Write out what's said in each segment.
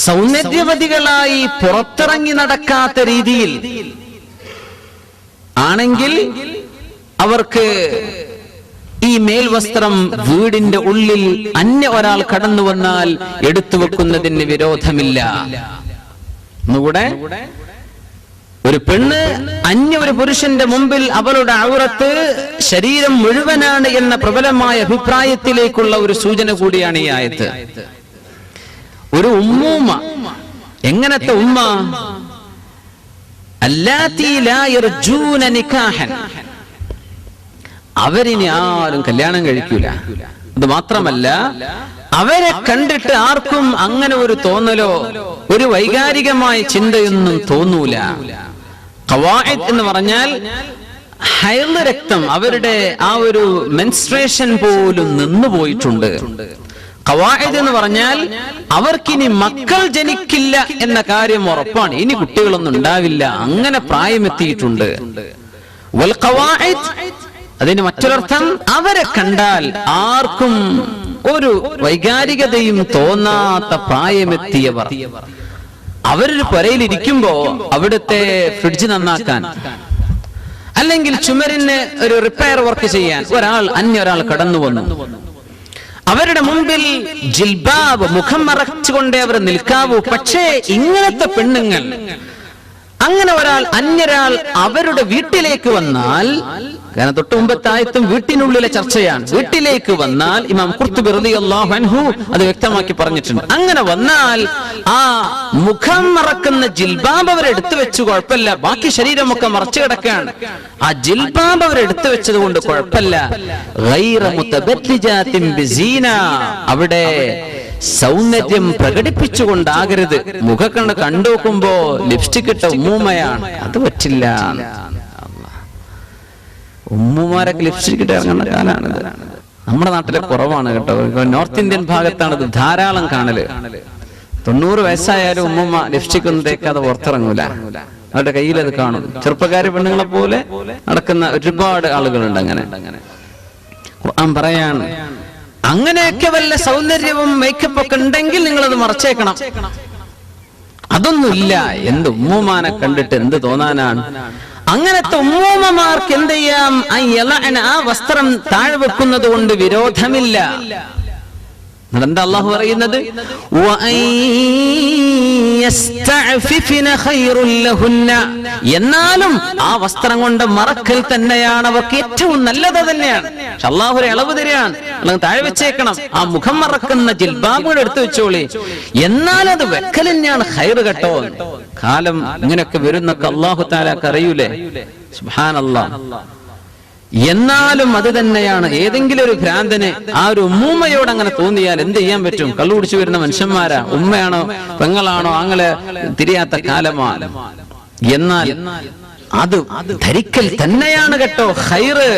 സൗന്ദര്യവതികളായി പുറത്തിറങ്ങി നടക്കാത്ത രീതിയിൽ ആണെങ്കിൽ അവർക്ക് ഈ മേൽവസ്ത്രം വീടിന്റെ ഉള്ളിൽ അന്യ ഒരാൾ കടന്നു വന്നാൽ എടുത്തു വെക്കുന്നതിന് വിരോധമില്ല. ഒന്നുകൂടെ, ഒരു പെണ്ണ് അന്യ ഒരു പുരുഷന്റെ മുമ്പിൽ അവളുടെ ഔറത്ത് ശരീരം മുഴുവനാണ് എന്ന പ്രബലമായ അഭിപ്രായത്തിലേക്കുള്ള ഒരു സൂചന കൂടിയാണ് ഈ ആയത്ത്. ഒരു ഉമ്മൂമ്മ, എങ്ങനത്തെ ഉമ്മ? അല്ലാത്തി ലാ യർജൂന നികാഹൻ, അവരിനി ആരും കല്യാണം കഴിക്കൂല. അത് മാത്രമല്ല, അവരെ കണ്ടിട്ട് ആർക്കും അങ്ങനെ ഒരു തോന്നലോ ഒരു വൈകാരികമായ ചിന്തയൊന്നും തോന്നൂല. ഖവാഇദ് എന്ന് പറഞ്ഞാൽ ഹൈള് രക്തം, അവരുടെ ആ ഒരു മെൻസ്ട്രേഷൻ പോലും നിന്നു പോയിട്ടുണ്ട്. ഖവാഇദ് എന്ന് പറഞ്ഞാൽ അവർക്കിനി മക്കൾ ജനിക്കില്ല എന്ന കാര്യം ഉറപ്പാണ്. ഇനി കുട്ടികളൊന്നും ഉണ്ടാവില്ല, അങ്ങനെ പ്രായമെത്തിയിട്ടുണ്ട്. വൽ ഖവാഇദ്, അതിന് മറ്റൊരർത്ഥം അവരെ കണ്ടാൽ ആർക്കും ഒരു വൈകാരികതയും തോന്നാത്ത പ്രായമെത്തിയവർ. അവരൊരു പുരയിലിരിക്കുമ്പോ അവിടുത്തെ ഫ്രിഡ്ജ് നന്നാക്കാൻ അല്ലെങ്കിൽ ചുമരിന് ഒരു റിപ്പയർ വർക്ക് ചെയ്യാൻ അന്യൊരാൾ കടന്നു വന്നു. അവരുടെ മുമ്പിൽ ജിൽബാബ്, മുഖം മറച്ചുകൊണ്ടേ അവർ നിൽക്കാവൂ. പക്ഷേ ഇങ്ങനത്തെ പെണ്ണുങ്ങൾ, അങ്ങനെ അന്യൊരാൾ അവരുടെ വീട്ടിലേക്ക് വന്നാൽ, കാരണം തൊട്ട് മുമ്പത്തെ ആയത്തും വീട്ടിനുള്ളിലെ ചർച്ചയാണ്, വീട്ടിലേക്ക് വന്നാൽ ഇമാം ഖുർത്തുബി റളിയല്ലാഹു അൻഹു അത് വ്യക്തമാക്കി പറഞ്ഞിട്ടുണ്ട്. അങ്ങനെ വന്നാൽ ആ മുഖം മറക്കുന്ന ജിൽബാബ് അവരെടുത്തു വെച്ചു, കുഴപ്പമില്ല. ബാക്കി ശരീരമൊക്കെ മറച്ചു കിടക്കുകയാണ്, ആ ജിൽബാബ് അവരെടുത്തു വെച്ചത് കൊണ്ട് കുഴപ്പമില്ല. ഗൈറ മുതബദ്ദിജാത്തിൻ ബിസീന, അവിടെ സൗന്ദര്യം പ്രകടിപ്പിച്ചുകൊണ്ടാകരുത്. മുഖക്കണ്ണ് കണ്ടുനോക്കുമ്പോ ലിപ്സ്റ്റിക് ഇട്ട ഉമ്മൂമ്മയാണ്, അത് പറ്റില്ല. ഉമ്മുമാരൊക്കെ ലിപ്സ്റ്റിക് ഇട്ട് ഇറങ്ങുന്ന കാലാണിത്. നമ്മുടെ നാട്ടിലെ കുറവാണ് കേട്ടോ. നോർത്ത് ഇന്ത്യൻ ഭാഗത്താണിത് ധാരാളം കാണല്. 90 വയസ്സായാലും ഉമ്മുമ്മ ലിപ്സ്റ്റിക് ഒന്നും തേക്കാതെ പുറത്തിറങ്ങൂല, അവരുടെ കയ്യിൽ അത് കാണും. ചെറുപ്പക്കാരി പെണ്ണുങ്ങളെ പോലെ നടക്കുന്ന ഒരുപാട് ആളുകളുണ്ട് അങ്ങനെ. ഖുർആൻ പറയാണ്, അങ്ങനെയൊക്കെ വല്ല സൗന്ദര്യവും മേക്കപ്പ് ഒക്കെ ഉണ്ടെങ്കിൽ നിങ്ങളത് മറച്ചേക്കണം. അതൊന്നുമില്ല. എന്ത് ഉമ്മൂമാനെ കണ്ടിട്ട് എന്ത് തോന്നാനാണ്? അങ്ങനത്തെ ഉമ്മൂമ്മമാർക്ക് എന്ത് ചെയ്യാം? ആ വസ്ത്രം താഴെ വെക്കുന്നത് കൊണ്ട് വിരോധമില്ല. എന്താ അള്ളാഹു പറയുന്നത്? എന്നാലും ആ വസ്ത്രം കൊണ്ട് മറക്കൽ തന്നെയാണ് അവർക്ക് ഏറ്റവും നല്ലത് തന്നെയാണ്. പക്ഷെ അള്ളാഹു ഒരു ഇളവ് തരികയാണ്, താഴെ വെച്ചേക്കണം. ആ മുഖം മറക്കുന്ന ജിൽബാബുകൾ എടുത്തു വെച്ചോളി, എന്നാൽ അത് വെക്കൽ തന്നെയാണ് ഖൈർ കേട്ടോ. കാലം ഇങ്ങനെയൊക്കെ വരുന്നൊക്കെ അള്ളാഹു തആലക്ക് അറിയൂലേ? സുബ്ഹാനല്ലാഹ്. എന്നാലും അത് തന്നെയാണ്. ഏതെങ്കിലും ഒരു ഭ്രാന്തന് ആ ഒരു ഉമ്മൂമ്മയോട് അങ്ങനെ തോന്നിയാൽ എന്ത് ചെയ്യാൻ പറ്റും? കള്ളു കുടിച്ചു വരുന്ന മനുഷ്യന്മാരാ, ഉമ്മയാണോ പെങ്ങളാണോ ആങ്ങളെ തിരിയാത്ത കാലമാണ്. എന്നാൽ അത് ധരിക്കൽ തന്നെയാണ് കേട്ടോ ഖൈറ്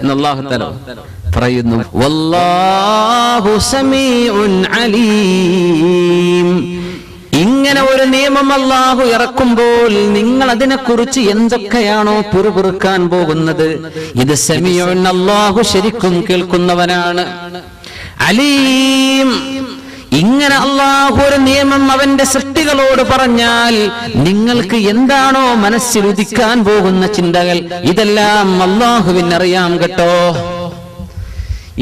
എന്ന് അല്ലാഹു തആല പറയുന്നു. വല്ലാഹു സമീഉൻ അലീം. ഇങ്ങനെ ഒരു നിയമം അല്ലാഹു ഇറക്കുമ്പോൾ നിങ്ങൾ അതിനെക്കുറിച്ച് എന്തൊക്കെയാണോ പിറുപിറുക്കാൻ പോകുന്നത്, ഇത് സമീഉൻ, അല്ലാഹു ശരിക്കും കേൾക്കുന്നവനാണ്. അലീം, ഇങ്ങനെ അല്ലാഹു ഒരു നിയമം അവന്റെ സൃഷ്ടികളോട് പറഞ്ഞാൽ നിങ്ങൾക്ക് എന്താണോ മനസ്സിൽ ഉദിക്കാൻ പോകുന്ന ചിന്തകൾ, ഇതെല്ലാം അല്ലാഹുവിനറിയാം കേട്ടോ.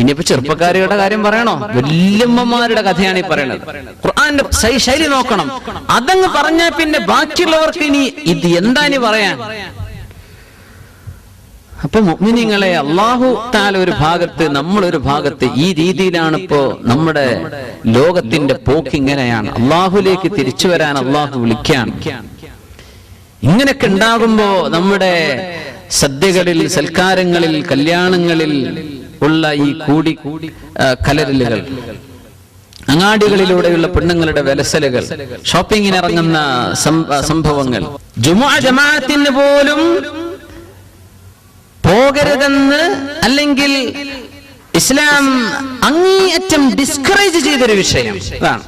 ഇനിയിപ്പോ ചെറുപ്പക്കാരുടെ കാര്യം പറയണോ? വല്യമ്മമാരുടെ കഥയാണ് ഈ പറയുന്നത്. ഖുർആന്റെ ശൈലി നോക്കണം. അതങ്ങ് പറഞ്ഞാൽ പിന്നെ ബാക്കിയുള്ളവർക്ക് ഇനി ഇത് എന്താ ഇനി പറയാൻ? അപ്പൊ മുഅ്മിനീങ്ങളെ, അല്ലാഹു തആല ഒരു ഭാഗത്ത്, നമ്മളൊരു ഭാഗത്ത്, ഈ രീതിയിലാണ് ഇപ്പോ നമ്മുടെ ലോകത്തിന്റെ പോക്ക്. ഇങ്ങനെയാണ്. അല്ലാഹുലേക്ക് തിരിച്ചു വരാൻ അല്ലാഹു വിളിക്കാൻ. ഇങ്ങനെയൊക്കെ ഉണ്ടാകുമ്പോ നമ്മുടെ സദ്യകളിൽ, സൽക്കാരങ്ങളിൽ, കല്യാണങ്ങളിൽ ഉള്ള ഈ കൂടി കലരലുകൾ, അങ്ങാടികളിലൂടെയുള്ള പെണ്ണുങ്ങളുടെ വിലസലുകൾ, ഷോപ്പിങ്ങിന് ഇറങ്ങുന്ന സംഭവങ്ങൾ, ജുമുഅ ജമാഅത്തിന് പോലും പോകരുതെന്ന് അല്ലെങ്കിൽ ഇസ്ലാം അങ്ങേയറ്റം ഡിസ്കറേജ് ചെയ്തൊരു വിഷയം അതാണ്.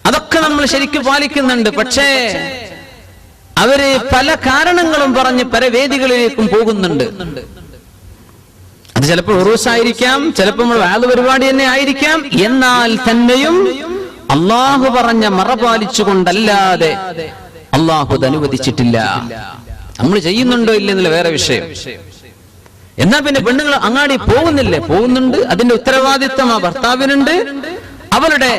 അതൊക്കെ നമ്മൾ ശരിക്കും പാലിക്കുന്നുണ്ട്. പക്ഷേ അവര് പല കാരണങ്ങളും പറഞ്ഞ് പല വേദികളിലേക്കും പോകുന്നുണ്ട്. അത് ചിലപ്പോൾ ഉറൂസായിരിക്കാം, ചിലപ്പോൾ നമ്മൾ വാദ പരിപാടി തന്നെ ആയിരിക്കാം. എന്നാൽ തന്നെയും അള്ളാഹു പറഞ്ഞ മറ പാലിച്ചുകൊണ്ടല്ലാതെ അള്ളാഹു അത് അനുവദിച്ചിട്ടില്ല. നമ്മൾ ചെയ്യുന്നുണ്ടോ ഇല്ലെന്നുള്ള വേറെ വിഷയം. എന്നാ പിന്നെ പെണ്ണുങ്ങൾ അങ്ങാടി പോകുന്നില്ലേ? പോകുന്നുണ്ട്. അതിന്റെ ഉത്തരവാദിത്വം ആ ഭർത്താവിനുണ്ട്. അവരുടെ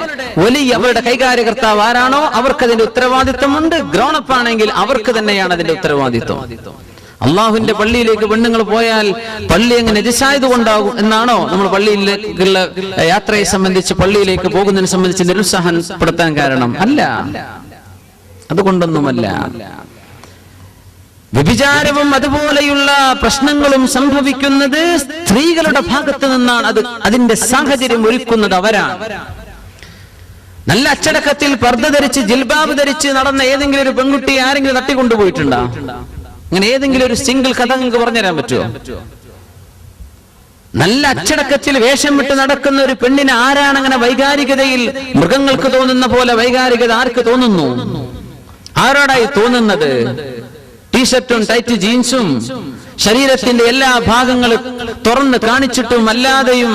വലിയ അവരുടെ കൈകാര്യകർത്താവ് ആരാണോ അവർക്ക് അതിന്റെ ഉത്തരവാദിത്വമുണ്ട്. ഗ്രോണപ്പ് ആണെങ്കിൽ അവർക്ക് തന്നെയാണ് അതിന്റെ ഉത്തരവാദിത്വം. അള്ളാഹുവിന്റെ പള്ളിയിലേക്ക് പെണ്ണുങ്ങൾ പോയാൽ പള്ളി എങ്ങനെ നജസായതുകൊണ്ടാകും എന്നാണോ നമ്മൾ പള്ളിയിലേക്കുള്ള യാത്രയെ സംബന്ധിച്ച്, പള്ളിയിലേക്ക് പോകുന്നതിനെ സംബന്ധിച്ച് നിരുത്സാഹപ്പെടുത്താൻ കാരണം? അല്ല, അതുകൊണ്ടൊന്നുമല്ല. വ്യഭിചാരവും അതുപോലെയുള്ള പ്രശ്നങ്ങളും സംഭവിക്കുന്നത് സ്ത്രീകളുടെ ഭാഗത്ത് നിന്നാണ്. അതിന്റെ സാഹചര്യം ഒരുക്കുന്നത് അവരാണ്. നല്ല അച്ചടക്കത്തിൽ പർദ്ദ ധരിച്ച് ജിൽബാബ് ധരിച്ച് നടന്ന ഏതെങ്കിലും ഒരു പെൺകുട്ടി ആരെങ്കിലും തട്ടിക്കൊണ്ടുപോയിട്ടുണ്ടോ? അങ്ങനെ ഏതെങ്കിലും ഒരു സിംഗിൾ കഥ നിങ്ങൾക്ക് പറഞ്ഞുതരാൻ പറ്റുമോ? നല്ല അച്ചടക്കത്തിൽ വേഷം വിട്ട് നടക്കുന്ന ഒരു പെണ്ണിന് ആരാണ് അങ്ങനെ വൈകാരികതയിൽ മൃഗങ്ങൾക്ക് തോന്നുന്ന പോലെ വൈകാരികത ആർക്ക് തോന്നുന്നു? ആരോടായി തോന്നുന്നത്? ടീഷർട്ടും ടൈറ്റ് ജീൻസും ശരീരത്തിന്റെ എല്ലാ ഭാഗങ്ങളും തുറന്ന് കാണിച്ചിട്ടും അല്ലാതെയും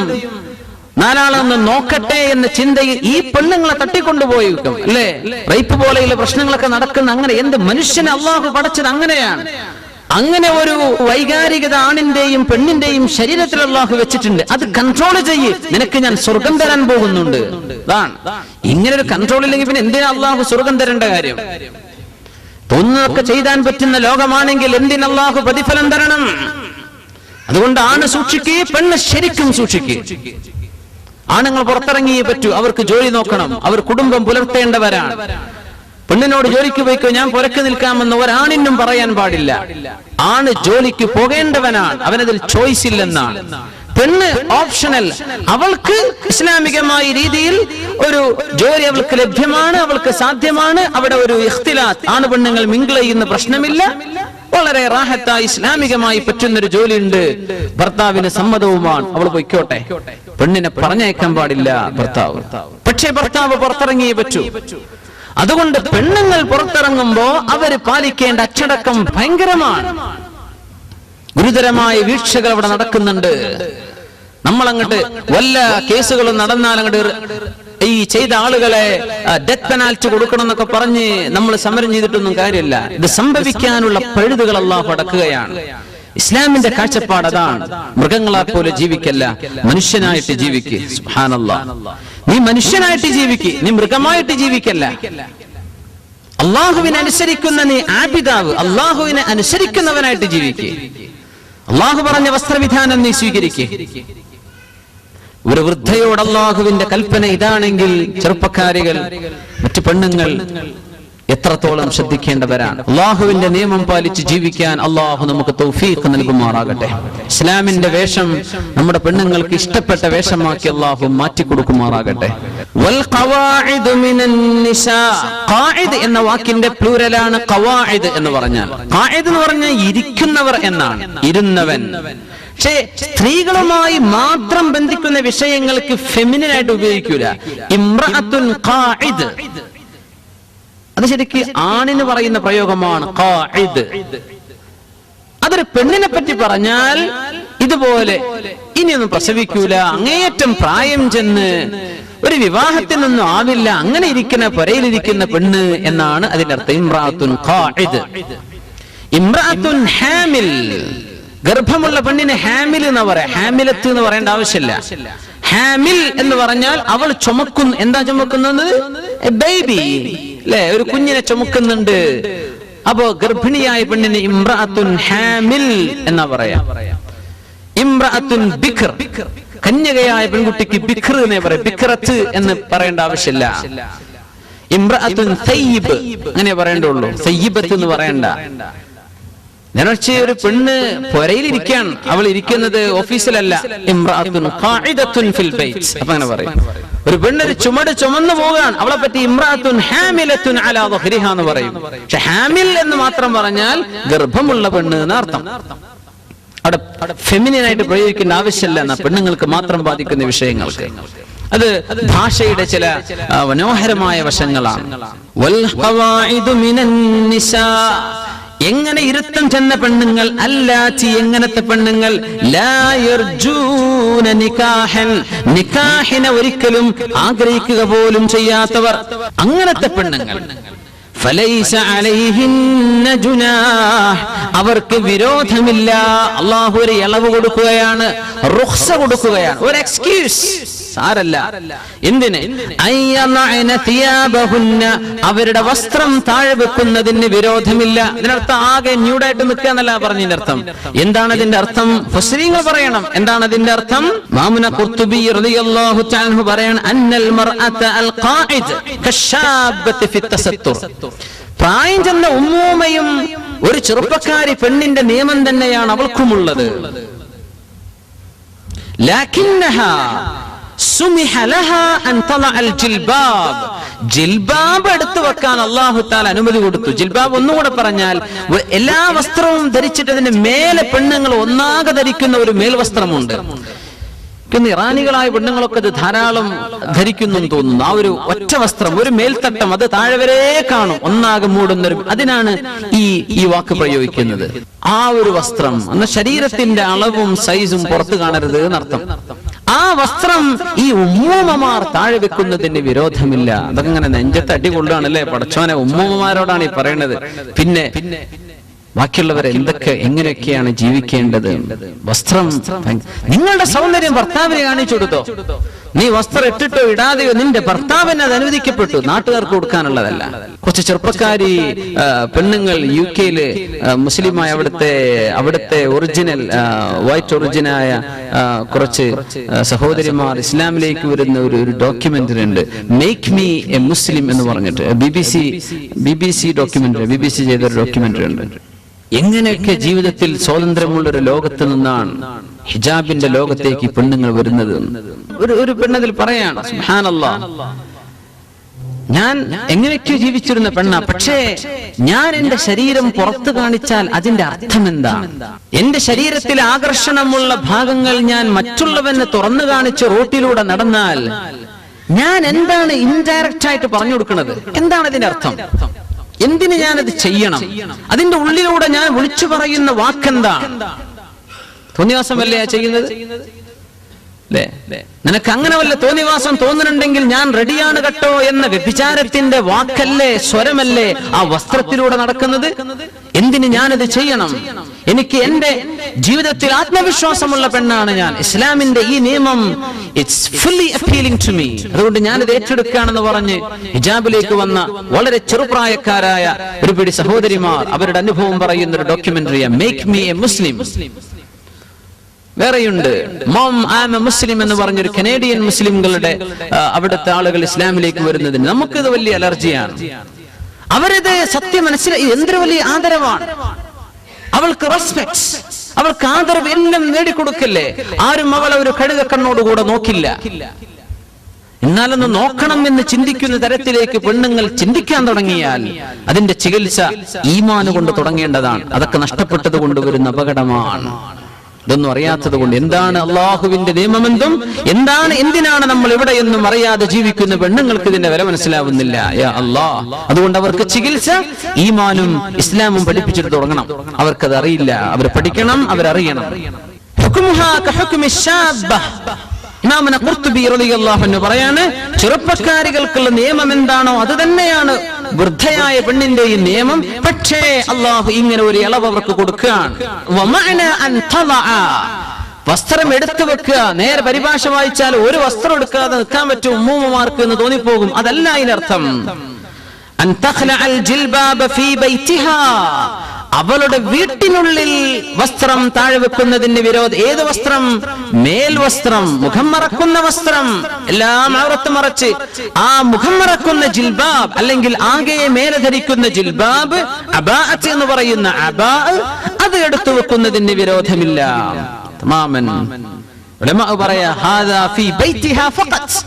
നാലാളൊന്ന് നോക്കട്ടെ എന്ന ചിന്തയിൽ ഈ പെണ്ണുങ്ങളെ തട്ടിക്കൊണ്ടുപോയിരിക്കും അല്ലേ? റേപ്പ് പോലെയുള്ള പ്രശ്നങ്ങളൊക്കെ നടക്കുന്ന അങ്ങനെ എന്ത് മനുഷ്യനെ അള്ളാഹു പടച്ചത് അങ്ങനെയാണ്. അങ്ങനെ ഒരു വൈകാരികത ആണിന്റെയും പെണ്ണിന്റെയും ശരീരത്തിൽ അള്ളാഹു വെച്ചിട്ടുണ്ട്. അത് കൺട്രോൾ ചെയ്യ്, നിനക്ക് ഞാൻ സ്വർഗം തരാൻ പോകുന്നുണ്ട്. അതാണ്. ഇങ്ങനെ ഒരു കൺട്രോൾ ഇല്ലെങ്കിൽ പിന്നെ എന്തിനാ അള്ളാഹു സ്വർഗം തരേണ്ട കാര്യം? തോന്നുന്നതൊക്കെ ചെയ്താൻ പറ്റുന്ന ലോകമാണെങ്കിൽ എന്തിന് അള്ളാഹു പ്രതിഫലം തരണം? അതുകൊണ്ട് ആണ് സൂക്ഷിക്കുക, പെണ്ണ് ശരിക്കും സൂക്ഷിക്കുക. ആണുങ്ങൾ പുറത്തിറങ്ങിയേ പറ്റൂ. അവർക്ക് ജോലി നോക്കണം, അവർ കുടുംബം പുലർത്തേണ്ടവരാണ്. പെണ്ണിനോട് ജോലിക്ക് പോയിക്കോ, ഞാൻ പുറക്ക് നിൽക്കാമെന്ന് ഒരാണിനും പറയാൻ പാടില്ല. ആണ് ജോലിക്ക് പോകേണ്ടവനാണ്, അവനതിൽ ചോയ്സ് ഇല്ലെന്നാണ്. പെണ്ണ് ഓപ്ഷണൽ. അവൾക്ക് ഇസ്ലാമികമായ രീതിയിൽ ഒരു ജോലി അവൾക്ക് ലഭ്യമാണ്, അവൾക്ക് സാധ്യമാണ്. അവിടെ ഒരു ഇഖ്തിലാത്ത്, ആണ് പെണ്ണുങ്ങൾ മിങ്കിൾ ചെയ്യുന്ന പ്രശ്നമില്ല. വളരെ റാഹത്തായി ഇസ്ലാമികമായി പറ്റുന്നൊരു ജോലി ഉണ്ട്. ഭർത്താവിന് സമ്മതവുമാണ്, അവൾ പൊയ്ക്കോട്ടെ. പെണ്ണിനെ പറഞ്ഞയക്കാൻ പാടില്ല ഭർത്താവ്. പക്ഷേ ഭർത്താവ് പുറത്തിറങ്ങിയേ പറ്റൂ. അതുകൊണ്ട് പെണ്ണുങ്ങൾ പുറത്തിറങ്ങുമ്പോ അവര് പാലിക്കേണ്ട അച്ചടക്കം ഭയങ്കരമാണ്. ഗുരുതരമായ വീഴ്ചകൾ അവിടെ നടക്കുന്നുണ്ട്. നമ്മളങ്ങോട്ട് വല്ല കേസുകളും നടന്നാൽ അങ്ങോട്ട് ഈ ചെയ്ത ആളുകളെ ഡെത്ത് പെനാൽറ്റി കൊടുക്കണം എന്നൊക്കെ പറഞ്ഞ് നമ്മൾ സമരം ചെയ്തിട്ടൊന്നും കാര്യമില്ല. ഇത് സംഭവിക്കാനുള്ള പഴുതുകൾ അല്ലാഹു അടക്കുകയാണ്. ഇസ്ലാമിന്റെ കാഴ്ചപ്പാട് അതാണ്. മൃഗങ്ങളെ പോലെ ജീവിക്കല്ല, മനുഷ്യനായിട്ട് ജീവിക്ക്. സുബ്ഹാനല്ലാഹ്. നീ മനുഷ്യനായിട്ട് ജീവിക്ക്, നീ മൃഗമായിട്ട് ജീവിക്കല്ല. അള്ളാഹുവിനെ അനുസരിക്കുന്ന നീ ആബിദാവ്, അള്ളാഹുവിനെ അനുസരിക്കുന്നവനായിട്ട് ജീവിക്ക്. അള്ളാഹു പറഞ്ഞ വസ്ത്രവിധാനം നീ സ്വീകരിക്ക്. ഒരു വൃദ്ധയോട് അള്ളാഹുവിന്റെ കൽപ്പന ഇതാണെങ്കിൽ ചെറുപ്പക്കാരികൾ, മറ്റു പെണ്ണുങ്ങൾ എത്രത്തോളം ശ്രദ്ധിക്കേണ്ടവരാണ്. അള്ളാഹുവിന്റെ നിയമം പാലിച്ച് ജീവിക്കാൻ അള്ളാഹു നമുക്ക് തൗഫീഖ് നൽകുമാറാകട്ടെ. ഇസ്ലാമിന്റെ വേഷം നമ്മുടെ പെണ്ണുങ്ങൾക്ക് ഇഷ്ടപ്പെട്ട വേഷമാക്കി അള്ളാഹു മാറ്റിക്കൊടുക്കുമാറാകട്ടെ. വൽ ഖവാഇദു മിനൻ നിസാ. ഖാഇദ് എന്ന വാക്കിന്റെ പ്ലൂരലാണ് ഖവാഇദ് എന്ന് പറഞ്ഞാൽ. ഖാഇദ് എന്ന് പറഞ്ഞാൽ ഇരിക്കുന്നവർ എന്നാണ്, ഇരുന്നവൻ. പക്ഷേ സ്ത്രീകളുമായി മാത്രം ബന്ധിക്കുന്ന വിഷയങ്ങൾക്ക് ഫെമിനിൻ ആയിട്ട് ഉപയോഗിക്കൂല. ഇംറഅത്തുൻ ഖാഇദ്, അത് ശരിക്ക് ആണിന് പറയുന്ന പ്രയോഗമാണ് ഖാഇദ്. അതൊരു പെണ്ണിനെ പറ്റി പറഞ്ഞാൽ ഇതുപോലെ ഇനിയൊന്നും പ്രസവിക്കൂല, അങ്ങേയറ്റം പ്രായം ചെന്ന് ഒരു വിവാഹത്തിനൊന്നും ആവില്ല, അങ്ങനെ ഇരിക്കുന്ന പുരയിലിരിക്കുന്ന പെണ്ണ് എന്നാണ് അതിന്റെ അർത്ഥം. ഇംറഅത്തുൻ ഖാഇദ്. ഇംറഅത്തുൻ ഹാമിൽ, ഗർഭമുള്ള പെണ്ണിന് ഹാമിൽ എന്ന് പറയാം. ഹാമിലത്ത് എന്ന് പറയേണ്ട ആവശ്യമില്ല. ഹാമിൽ എന്ന് പറഞ്ഞാൽ അവൾ ചുമക്കുന്നു. എന്താ ചുമക്കുന്നത്? ബേബി അല്ലെ, ഒരു കുഞ്ഞിനെ ചുമക്കുന്നുണ്ട്. അപ്പോ ഗർഭിണിയായ പെണ്ണിന് ഇംറഅത്തുൻ ഹാമിൽ എന്നാ പറയാ. ഇംറഅത്തുൻ ബിക്ർ, കന്യകയായ പെൺകുട്ടിക്ക് ബിക്ർ എന്നേ പറയാം. ബിക്റത്ത് എന്ന് പറയേണ്ട ആവശ്യമില്ല. ഇംറഅത്തുൻ സയ്യിബ് അങ്ങനെ പറയേണ്ടുള്ളൂ, സയ്യിബത്ത് എന്ന് പറയണ്ട. നേരത്തെ ഒരു പെണ്ണ് പുരയിലിരിക്കുകയാണ്, അവൾ ഇരിക്കുന്നത് ഓഫീസിലല്ല. ഇംറഅത്തുൻ ഖാഇദത്തുൻ ഫിൽ ബൈത്ത്, അപ്പൊ അങ്ങനെ പറയും. ഒരു പെണ്ണൊരു ചുമട് ചുമന്നു പോകാൻ, അവളെ പറ്റി ഇംറഅത്തുൻ ഹാമിലത്തുൻ അലാ ദഹ്രിഹാ എന്ന് പറയും. പക്ഷെ ഹാമിൽ എന്ന് മാത്രം പറഞ്ഞാൽ ഗർഭമുള്ള പെണ്ണ് എന്നർത്ഥം. അവിടെ ഫെമിനിൻ ആയിട്ട് പ്രയോഗിക്കേണ്ട ആവശ്യമില്ല എന്ന, പെണ്ണുങ്ങൾക്ക് മാത്രം ബാധിക്കുന്ന വിഷയങ്ങൾക്ക്. അത് ഭാഷയുടെ ചില മനോഹരമായ വശങ്ങളാണ്. വൽ ഖവാഇദു മിനൻ നിസാ. എങ്ങനെ ഇരുത്തം ചെന്ന പെണ്ണുങ്ങൾ, അല്ലാത്തി എങ്ങനത്തെ പെണ്ണുങ്ങൾ, ലാ യർജൂന നികാഹൻ, നികാഹിനെ ഒരിക്കലും ആഗ്രഹിക്കുക പോലും ചെയ്യാത്തവർ, അങ്ങനത്തെ പെണ്ണുങ്ങൾ. ഫലൈസ അലൈഹിന്ന ജുനാഹ്, അവർക്ക് വിരോധമില്ല. അല്ലാഹു ഒരു ഇളവ് കൊടുക്കുകയാണ്, റുഖ്സ കൊടുക്കുകയാണ്, ഒരു എക്സ്ക്യൂസ്. സാരല്ല. എന്തിന്? അയ്യനഅന തിയാബഹുന്ന, അവരുടെ വസ്ത്രം താഴെ വെക്കുന്നതിന് വിരോധമില്ല. ഇതിനർത്ഥം ആകെ ന്യൂഡായിട്ട് നിൽക്കുക എന്നല്ല പറഞ്ഞതിന്റെ അർത്ഥം. എന്താണ് അതിന്റെ അർത്ഥം? മുസ്ലിങ്ങൾ പറയണം. എന്താണ് അതിന്റെ അർത്ഥം? ഇമാമുന ഖുർതുബി റളിയല്ലാഹു തആല അൻഹു പറയാണ്, അന്നൽ മർഅത അൽ ഖാഇദ് കശാബത്തി ഫി തസത്തുർ. പ്രായം ചെന്ന ഉമ്മൂമ്മയും ഒരു ചെറുപ്പക്കാരി പെണ്ണിന്റെ നിയമം തന്നെയാണ് അവൾക്കുമുള്ളത്. ലാകിന്നഹാ സുമിഹ ലഹാ അൻ തളഅൽ ജിൽബാബ്, ജിൽബാബ് എടുത്തു വെക്കാൻ അല്ലാഹു തആല അനുമതി കൊടുത്തു. ജിൽബാബ് ഒന്നുകൂടെ പറഞ്ഞാൽ എല്ലാ വസ്ത്രവും ധരിച്ചിട്ട് അതിന്റെ മേലെ പെണ്ണുങ്ങൾ ഒന്നാകെ ധരിക്കുന്ന ഒരു മേൽവസ്ത്രമുണ്ട്. പിന്നെ ഇറാനികളായ പെണ്ണുങ്ങളൊക്കെ അത് ധാരാളം ധരിക്കുന്നു തോന്നുന്നു. ആ ഒരു ഒറ്റ വസ്ത്രം, ഒരു മേൽത്തട്ടം, അത് താഴെ വരെ കാണും, ഒന്നാകെ മൂടുന്നൊരു, അതിനാണ് ഈ വാക്ക് പ്രയോഗിക്കുന്നത്. ആ ഒരു വസ്ത്രം എന്ന ശരീരത്തിന്റെ അളവും സൈസും പുറത്തു കാണരുത് എന്നർത്ഥം. ആ വസ്ത്രം ഈ ഉമ്മൂമ്മമാർ താഴെ വെക്കുന്നതിന് വിരോധമില്ല. അതൊക്കെ ഇങ്ങനെ നെഞ്ചത്ത് അടികൊള്ളുകയാണല്ലേ പടച്ചോനെ, ഉമ്മൂമ്മമാരോടാണ് ഈ പറയുന്നത്. പിന്നെ ബാക്കിയുള്ളവർ എങ്ങനെയൊക്കെയാണ് ജീവിക്കേണ്ടത്? വസ്ത്രം, നിങ്ങളുടെ സൗന്ദര്യം ഭർത്താവിനെ കാണിച്ചു കൊടുത്തോ? നീ വസ്ത്രം ഇട്ടിട്ടോ ഇടാതെയോ നിന്റെ ഭർത്താവിന് അത് അനുവദിക്കപ്പെട്ടു, നാട്ടുകാർക്ക് കൊടുക്കാനുള്ളതല്ല. കുറച്ച് ചെറുപ്പക്കാരി പെണ്ണുങ്ങൾ UK-ല് മുസ്ലിമായ അവിടുത്തെ ഒറിജിനൽ വൈറ്റ് ഒറിജിനായ കുറച്ച് സഹോദരിമാർ ഇസ്ലാമിലേക്ക് വരുന്ന ഒരു ഡോക്യുമെന്ററി ഉണ്ട്, മേക്ക് മീ എ മുസ്ലിം എന്ന് പറഞ്ഞിട്ട്. BBC ഡോക്യുമെന്ററി, BBC ചെയ്തൊരു ഡോക്യുമെന്ററി ഉണ്ട്. എങ്ങനെയൊക്കെ ജീവിതത്തിൽ സ്വാതന്ത്ര്യമുള്ളൊരു ലോകത്ത് നിന്നാണ് ഹിജാബിന്റെ ലോകത്തേക്ക് പെണ്ണുങ്ങൾ വരുന്നത്. ഒരു പെണ്ണതിൽ പറയാണ്, സുബ്ഹാനല്ലാഹ്, ഞാൻ എങ്ങനെയൊക്കെ ജീവിച്ചിരുന്ന പെണ്ണ, പക്ഷേ ഞാൻ എന്റെ ശരീരം പുറത്തു കാണിച്ചാൽ അതിന്റെ അർത്ഥം എന്താ? എന്റെ ശരീരത്തിൽ ആകർഷണമുള്ള ഭാഗങ്ങൾ ഞാൻ മറ്റുള്ളവന് തുറന്നു കാണിച്ച് റോട്ടിലൂടെ നടന്നാൽ ഞാൻ എന്താണ് ഇൻഡയറക്റ്റ് ആയിട്ട് പറഞ്ഞു കൊടുക്കുന്നത്? എന്താണ് അതിന്റെ അർത്ഥം? എന്തിന് ഞാനത് ചെയ്യണം? അതിന്റെ ഉള്ളിലൂടെ ഞാൻ വിളിച്ചു പറയുന്ന വാക്കെന്താണ്? തോന്നിവാസമല്ലേ ചെയ്യുന്നത്? നിനക്ക് അങ്ങനെ വല്ല തോന്നിവാസം തോന്നുന്നുണ്ടെങ്കിൽ ഞാൻ റെഡിയാണ് കേട്ടോ എന്ന വ്യഭിചാരത്തിന്റെ വാക്കല്ലേ, സ്വരമല്ലേ ആ വസ്ത്രത്തിലൂടെ നടക്കുന്നത്? എന്തിന് ഞാനത് ചെയ്യണം? എനിക്ക് എന്റെ ജീവിതത്തിൽ ആത്മവിശ്വാസമുള്ള പെണ്ണാണ് ഞാൻ. ഇസ്ലാമിന്റെ ഈ നിയമം it's fully appealing to me, അതുകൊണ്ട് ഞാനത് ഏറ്റെടുക്കുകയാണെന്ന് പറഞ്ഞ് ഹിജാബിലേക്ക് വന്ന വളരെ ചെറുപ്രായക്കാരായ ഒരു പിടി സഹോദരിമാർ അവരുടെ അനുഭവം പറയുന്ന ഒരു ഡോക്യുമെന്ററിയ മേക്ക് മീ എ മുസ്ലിം. വേറെയുണ്ട് mom I am a Muslim എന്ന് പറഞ്ഞൊരു കനേഡിയൻ മുസ്ലിംകളുടെ അവിടുത്തെ ആളുകൾ ഇസ്ലാമിലേക്ക് വരുന്നതിന് നമുക്കിത് വലിയ അലർജിയാണ്. അവരിത് സത്യം മനസ്സിലായി, എന്തൊരു വലിയ ആദരവാണ്. അവൾക്ക് റെസ്പെക്ട്, അവൾക്ക് ആദരവ് എല്ലാം നേടിക്കൊടുക്കല്ലേ. ആരും അവളെ ഒരു കഴുകക്കണ്ണോടുകൂടെ നോക്കില്ല. എന്നാലൊന്ന് നോക്കണം എന്ന് ചിന്തിക്കുന്ന തരത്തിലേക്ക് പെണ്ണുങ്ങൾ ചിന്തിക്കാൻ തുടങ്ങിയാൽ അതിന്റെ ചികിത്സ ഈമാന് കൊണ്ട് തുടങ്ങേണ്ടതാണ്. അതൊക്കെ നഷ്ടപ്പെട്ടത് കൊണ്ടുവരുന്ന അപകടമാണ്. ഇതൊന്നും അറിയാത്തത് കൊണ്ട് എന്താണ് അള്ളാഹുവിന്റെ നിയമമെന്തും എന്തിനാണ് നമ്മൾ ഇവിടെയൊന്നും അറിയാതെ ജീവിക്കുന്ന പെണ്ണുങ്ങൾക്ക് ഇതിന്റെ വില മനസ്സിലാവുന്നില്ല. യാ അല്ലാഹ്, അതുകൊണ്ട് അവർക്ക് ചികിത്സ ഈമാനും ഇസ്ലാമും പഠിപ്പിച്ചിട്ട് തുടങ്ങണം. അവർക്കത് അറിയില്ല, അവർ പഠിക്കണം, അവരറിയണം. ഹുക്മുഹാ കഹുക്മി ശാബ്ബ. ഇമാമുന ഖുർതുബി റളിയല്ലാഹു അൻഹു പറയാണ്, ചെറുപ്പക്കാരികൾക്കുള്ള നിയമം എന്താണോ അത് തന്നെയാണ് വൃദ്ധയായ പെണ്ണിന്റെ ഈ നിയമം. പക്ഷേ അല്ലാഹു ഇങ്ങനെ ഒരു ഇളവ് അവർക്ക് കൊടുക്കുകയാണ്. വമഅന അൻ തളഅ, വസ്ത്രം എടുത്തു വെക്കുക. നേരെ പരിഭാഷ വായിച്ചാൽ ഒരു വസ്ത്രം എടുക്കാതെ നിൽക്കാൻ പറ്റും ഉമ്മൂമ്മമാർക്ക് എന്ന് തോന്നിപ്പോകും. അതല്ല അതിനർത്ഥം. അൻ തഖ്ലഅൽ ജിൽബാബ ഫീ ബൈതിഹാ, അവളുടെ വീട്ടിനുള്ളിൽ വസ്ത്രം താഴെ വെക്കുന്നതിന് വിരോധം. ഏത് വസ്ത്രം? മേൽവസ്ത്രം, മുഖം മറക്കുന്ന വസ്ത്രം, എല്ലാം ഔറത്ത് മറച്ച് ആ മുഖം മറക്കുന്ന ജിൽബാബ്, അല്ലെങ്കിൽ ആകെ മേലെ ധരിക്കുന്ന ജിൽബാബ്, അബാഅത്ത് എന്ന് പറയുന്ന അബാ, അത് എടുത്തു വെക്കുന്നതിന് വിരോധമില്ല. തമാമൻ ഉലമാ പറയാ ഹാദാ ഫീ ബൈതിഹാ ഫഖത്ത്,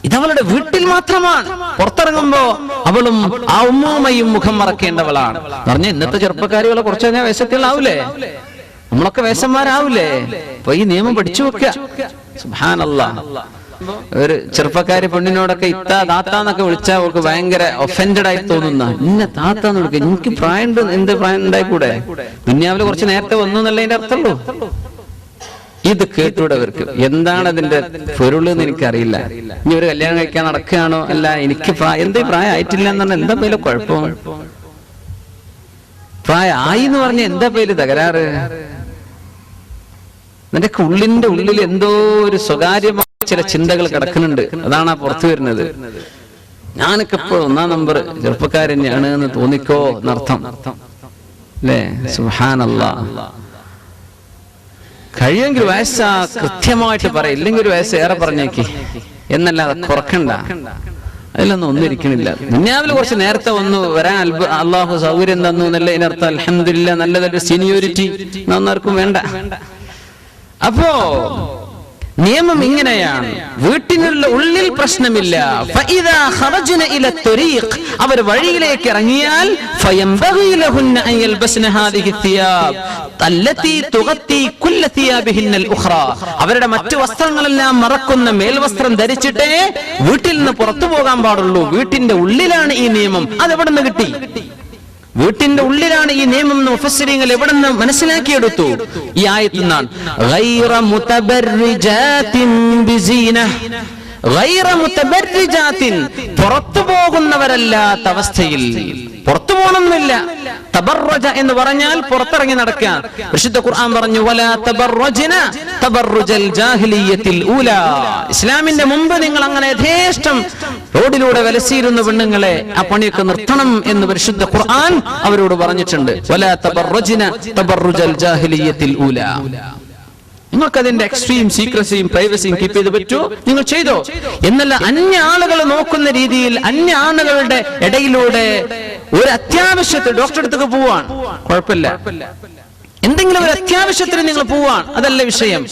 ഇതവളുടെ വീട്ടിൽ മാത്രമാണ്. പുറത്തിറങ്ങുമ്പോ അവളും ആ ഉമ്മൂമ്മയും മുഖം മറക്കേണ്ടവളാണ്. പറഞ്ഞ ഇന്നത്തെ ചെറുപ്പക്കാരികളെ കുറച്ച് കഴിഞ്ഞാൽ വേഷത്തിലാവൂലേ? നമ്മളൊക്കെ വേഷന്മാരാവൂലേ? അപ്പൊ ഈ നിയമം പഠിച്ചു വെക്കുക. സുബ്ഹാനല്ലാഹ്. ഒരു ചെറുപ്പക്കാരി പെണ്ണിനോടൊക്കെ ഇത്താ താത്താന്നൊക്കെ വിളിച്ചാൽ അവർക്ക് ഭയങ്കര ഒഫൻഡഡ് ആയി തോന്നുന്ന ഇന്ന താത്താന്ന് വിളിക്കുക. എനിക്ക് പ്രായം എന്ത് പ്രായം ഉണ്ടായിക്കൂടെ? ദുനിയാവില് കുറച്ച് നേരത്തെ വന്നു എന്നുള്ളതിന്റെ അർത്ഥമുള്ളൂ. ഇത് കേട്ടൂടെ അവർക്ക്. എന്താണ് അതിന്റെ പൊരുള് എന്ന് എനിക്കറിയില്ല. ഇനി ഒരു കല്യാണം കഴിക്കാൻ നടക്കുകയാണോ? അല്ല, എനിക്ക് എന്തേ പ്രായം ആയിട്ടില്ല എന്ന് പറഞ്ഞാൽ എന്താ പേര് കുഴപ്പം? പ്രായമായി എന്ന് പറഞ്ഞ എന്താ പേര് തകരാറ്? നിന്റെ ഉള്ളിന്റെ ഉള്ളിൽ എന്തോ ഒരു സ്വകാര്യമായ ചില ചിന്തകൾ കിടക്കുന്നുണ്ട്. അതാണ് ആ പുറത്തു വരുന്നത്. ഞാനൊക്കെ ഇപ്പോൾ 1-ാം നമ്പർ ചെറുപ്പക്കാരൻ തന്നെയാണ് എന്ന് തോന്നിക്കോ എന്നർത്ഥം അല്ലേ? സുബ്ഹാനല്ലാഹ്. കഴിയുമെങ്കിൽ വയസ്സ് കൃത്യമായിട്ട് പറയും, ഇല്ലെങ്കിൽ ഒരു വയസ്സ് ഏറെ പറഞ്ഞേക്ക് എന്നല്ലാതെ കുറക്കണ്ട. അതിലൊന്നും ഒന്നിരിക്കണില്ല. ദുനിയാവിൽ കുറച്ച് നേരത്തെ ഒന്ന് വരാൻ അള്ളാഹു സൗകര്യം തന്നു എന്നല്ല ഇതിനർത്ഥം. അൽഹംദുലില്ലാഹ്, നല്ലതൊരു സീനിയോരിറ്റി ഒന്നാർക്കും വേണ്ട. അപ്പോ നിയമം ഇങ്ങനെയാണ്, വീട്ടിനുള്ള ഉള്ളിൽ പ്രശ്നമില്ല. അവർ വഴിയിലേക്ക് ഇറങ്ങിയാൽ അവരുടെ മറ്റു വസ്ത്രങ്ങളെല്ലാം മറക്കുന്ന മേൽവസ്ത്രം ധരിച്ചിട്ടേ വീട്ടിൽ നിന്ന് പുറത്തു പോകാൻ പാടുള്ളൂ. വീട്ടിന്റെ ഉള്ളിലാണ് ഈ നിയമം. അതെവിടെ നിന്ന് കിട്ടി? വീട്ടിന്റെ ഉള്ളിലാണ് ഈ നിയമം. മുഫസ്സിരീങ്ങൾ എവിടെ നിന്ന് മനസ്സിലാക്കിയെടുത്തു? ഈ ആയത്തിൽ നിന്നാണ്. ഗൈറ മുതബർരിജാത്തിൻ ബിസീന, ഗൈറ മുതബർരിജാത്തിൻ, പുറത്തു പോകുന്നവരല്ലാത്ത അവസ്ഥയിൽ. പുറത്തു പോകണമെന്നില്ല. തബർറജ എന്ന് പറഞ്ഞാൽ പുറത്തിറങ്ങി നടക്കുക. വിശുദ്ധ ഖുർആൻ പറഞ്ഞു, വലാ തബർറജ്ന തബർറുജൽ ജാഹിലിയ്യത്തിൽ ഊലാ. ഇസ്ലാമിന്റെ മുമ്പ് നിങ്ങൾ അങ്ങനെ യഥേഷ്ടം റോഡിലൂടെ വലസിയിരുന്ന പെണ്ണുങ്ങളെ ആ പണിയൊക്കെ നിർത്തണം എന്ന് പരിശുദ്ധ ഖുർആൻ അവരോട് പറഞ്ഞിട്ടുണ്ട്. വലാ തബർറജ്ന തബർറുജൽ ജാഹിലിയ്യത്തിൽ ഊലാ. നിങ്ങൾക്ക് അതിന്റെ എക്സ്ട്രീം സീക്രസിയും പ്രൈവസിയും കീപ്പ് ചെയ്ത് പറ്റൂ, നിങ്ങൾ ചെയ്തോ. എന്നല്ല, അന്യ ആളുകൾ നോക്കുന്ന രീതിയിൽ അന്യ ആളുകളുടെ ഇടയിലൂടെ ഒരു അത്യാവശ്യത്തിൽ ഡോക്ടറെ അടുത്തേക്ക് പോവാൻ കുഴപ്പമില്ല. എന്തെങ്കിലും ഒരു അത്യാവശ്യത്തിന് നിങ്ങൾ പോവാൻ, അതല്ല വിഷയം.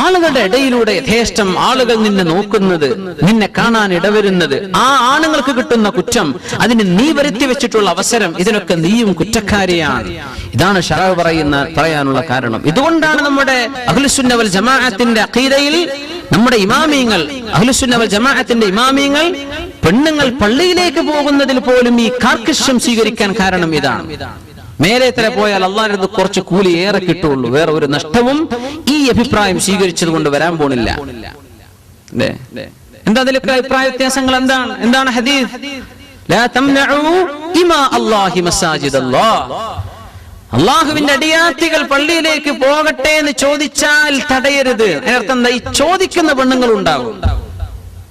ആളുകളുടെ ഇടയിലൂടെ യഥേഷ്ടം ആളുകൾ നിന്നെ നോക്കുന്നത്, നിന്നെ കാണാൻ ഇടവരുന്നത്, ആ ആണുങ്ങൾക്ക് കിട്ടുന്ന കുറ്റം, അതിന് നീ വരുത്തി വെച്ചിട്ടുള്ള അവസരം, ഇതിനൊക്കെ നീയും കുറ്റക്കാരിയാണ്. ഇതാണ് ശറഅ് പറയാനുള്ള കാരണം. ഇതുകൊണ്ടാണ് നമ്മുടെ അഹ്ലുസുന്ന വൽ ജമാഅത്തിന്റെ അഖീദയിൽ നമ്മുടെ ഇമാമിയങ്ങൾ, അഹ്ലുസുന്ന വൽ ജമാഅത്തിന്റെ ഇമാമിയങ്ങൾ പെണ്ണുങ്ങൾ പള്ളിയിലേക്ക് പോകുന്നതിൽ പോലും ഈ കാർക്കശ്യം സ്വീകരിക്കാൻ കാരണം ഇതാണ്. മേലെ തല പോയാൽ അള്ളാഹുവിന്റെ അടുത്ത് കുറച്ച് കൂലി ഏറെ കിട്ടുള്ളൂ, വേറെ ഒരു നഷ്ടവും ഈ അഭിപ്രായം സ്വീകരിച്ചത് കൊണ്ട് വരാൻ പോണില്ല. എന്താ അതിലൊക്കെ അഭിപ്രായ വ്യത്യാസങ്ങൾ? എന്താണ് ഹദീസ്? ലാ തംനഉ ഇമാ അല്ലാഹി മസാജിദല്ലാഹ്. അള്ളാഹുവിന്റെ അടിയാത്തികൾ പള്ളിയിലേക്ക് പോകട്ടെ എന്ന് ചോദിച്ചാൽ തടയരുത്. അതിനർത്ഥം എന്താ? ഈ ചോദിക്കുന്ന പെണ്ണുങ്ങൾ ഉണ്ടാകും,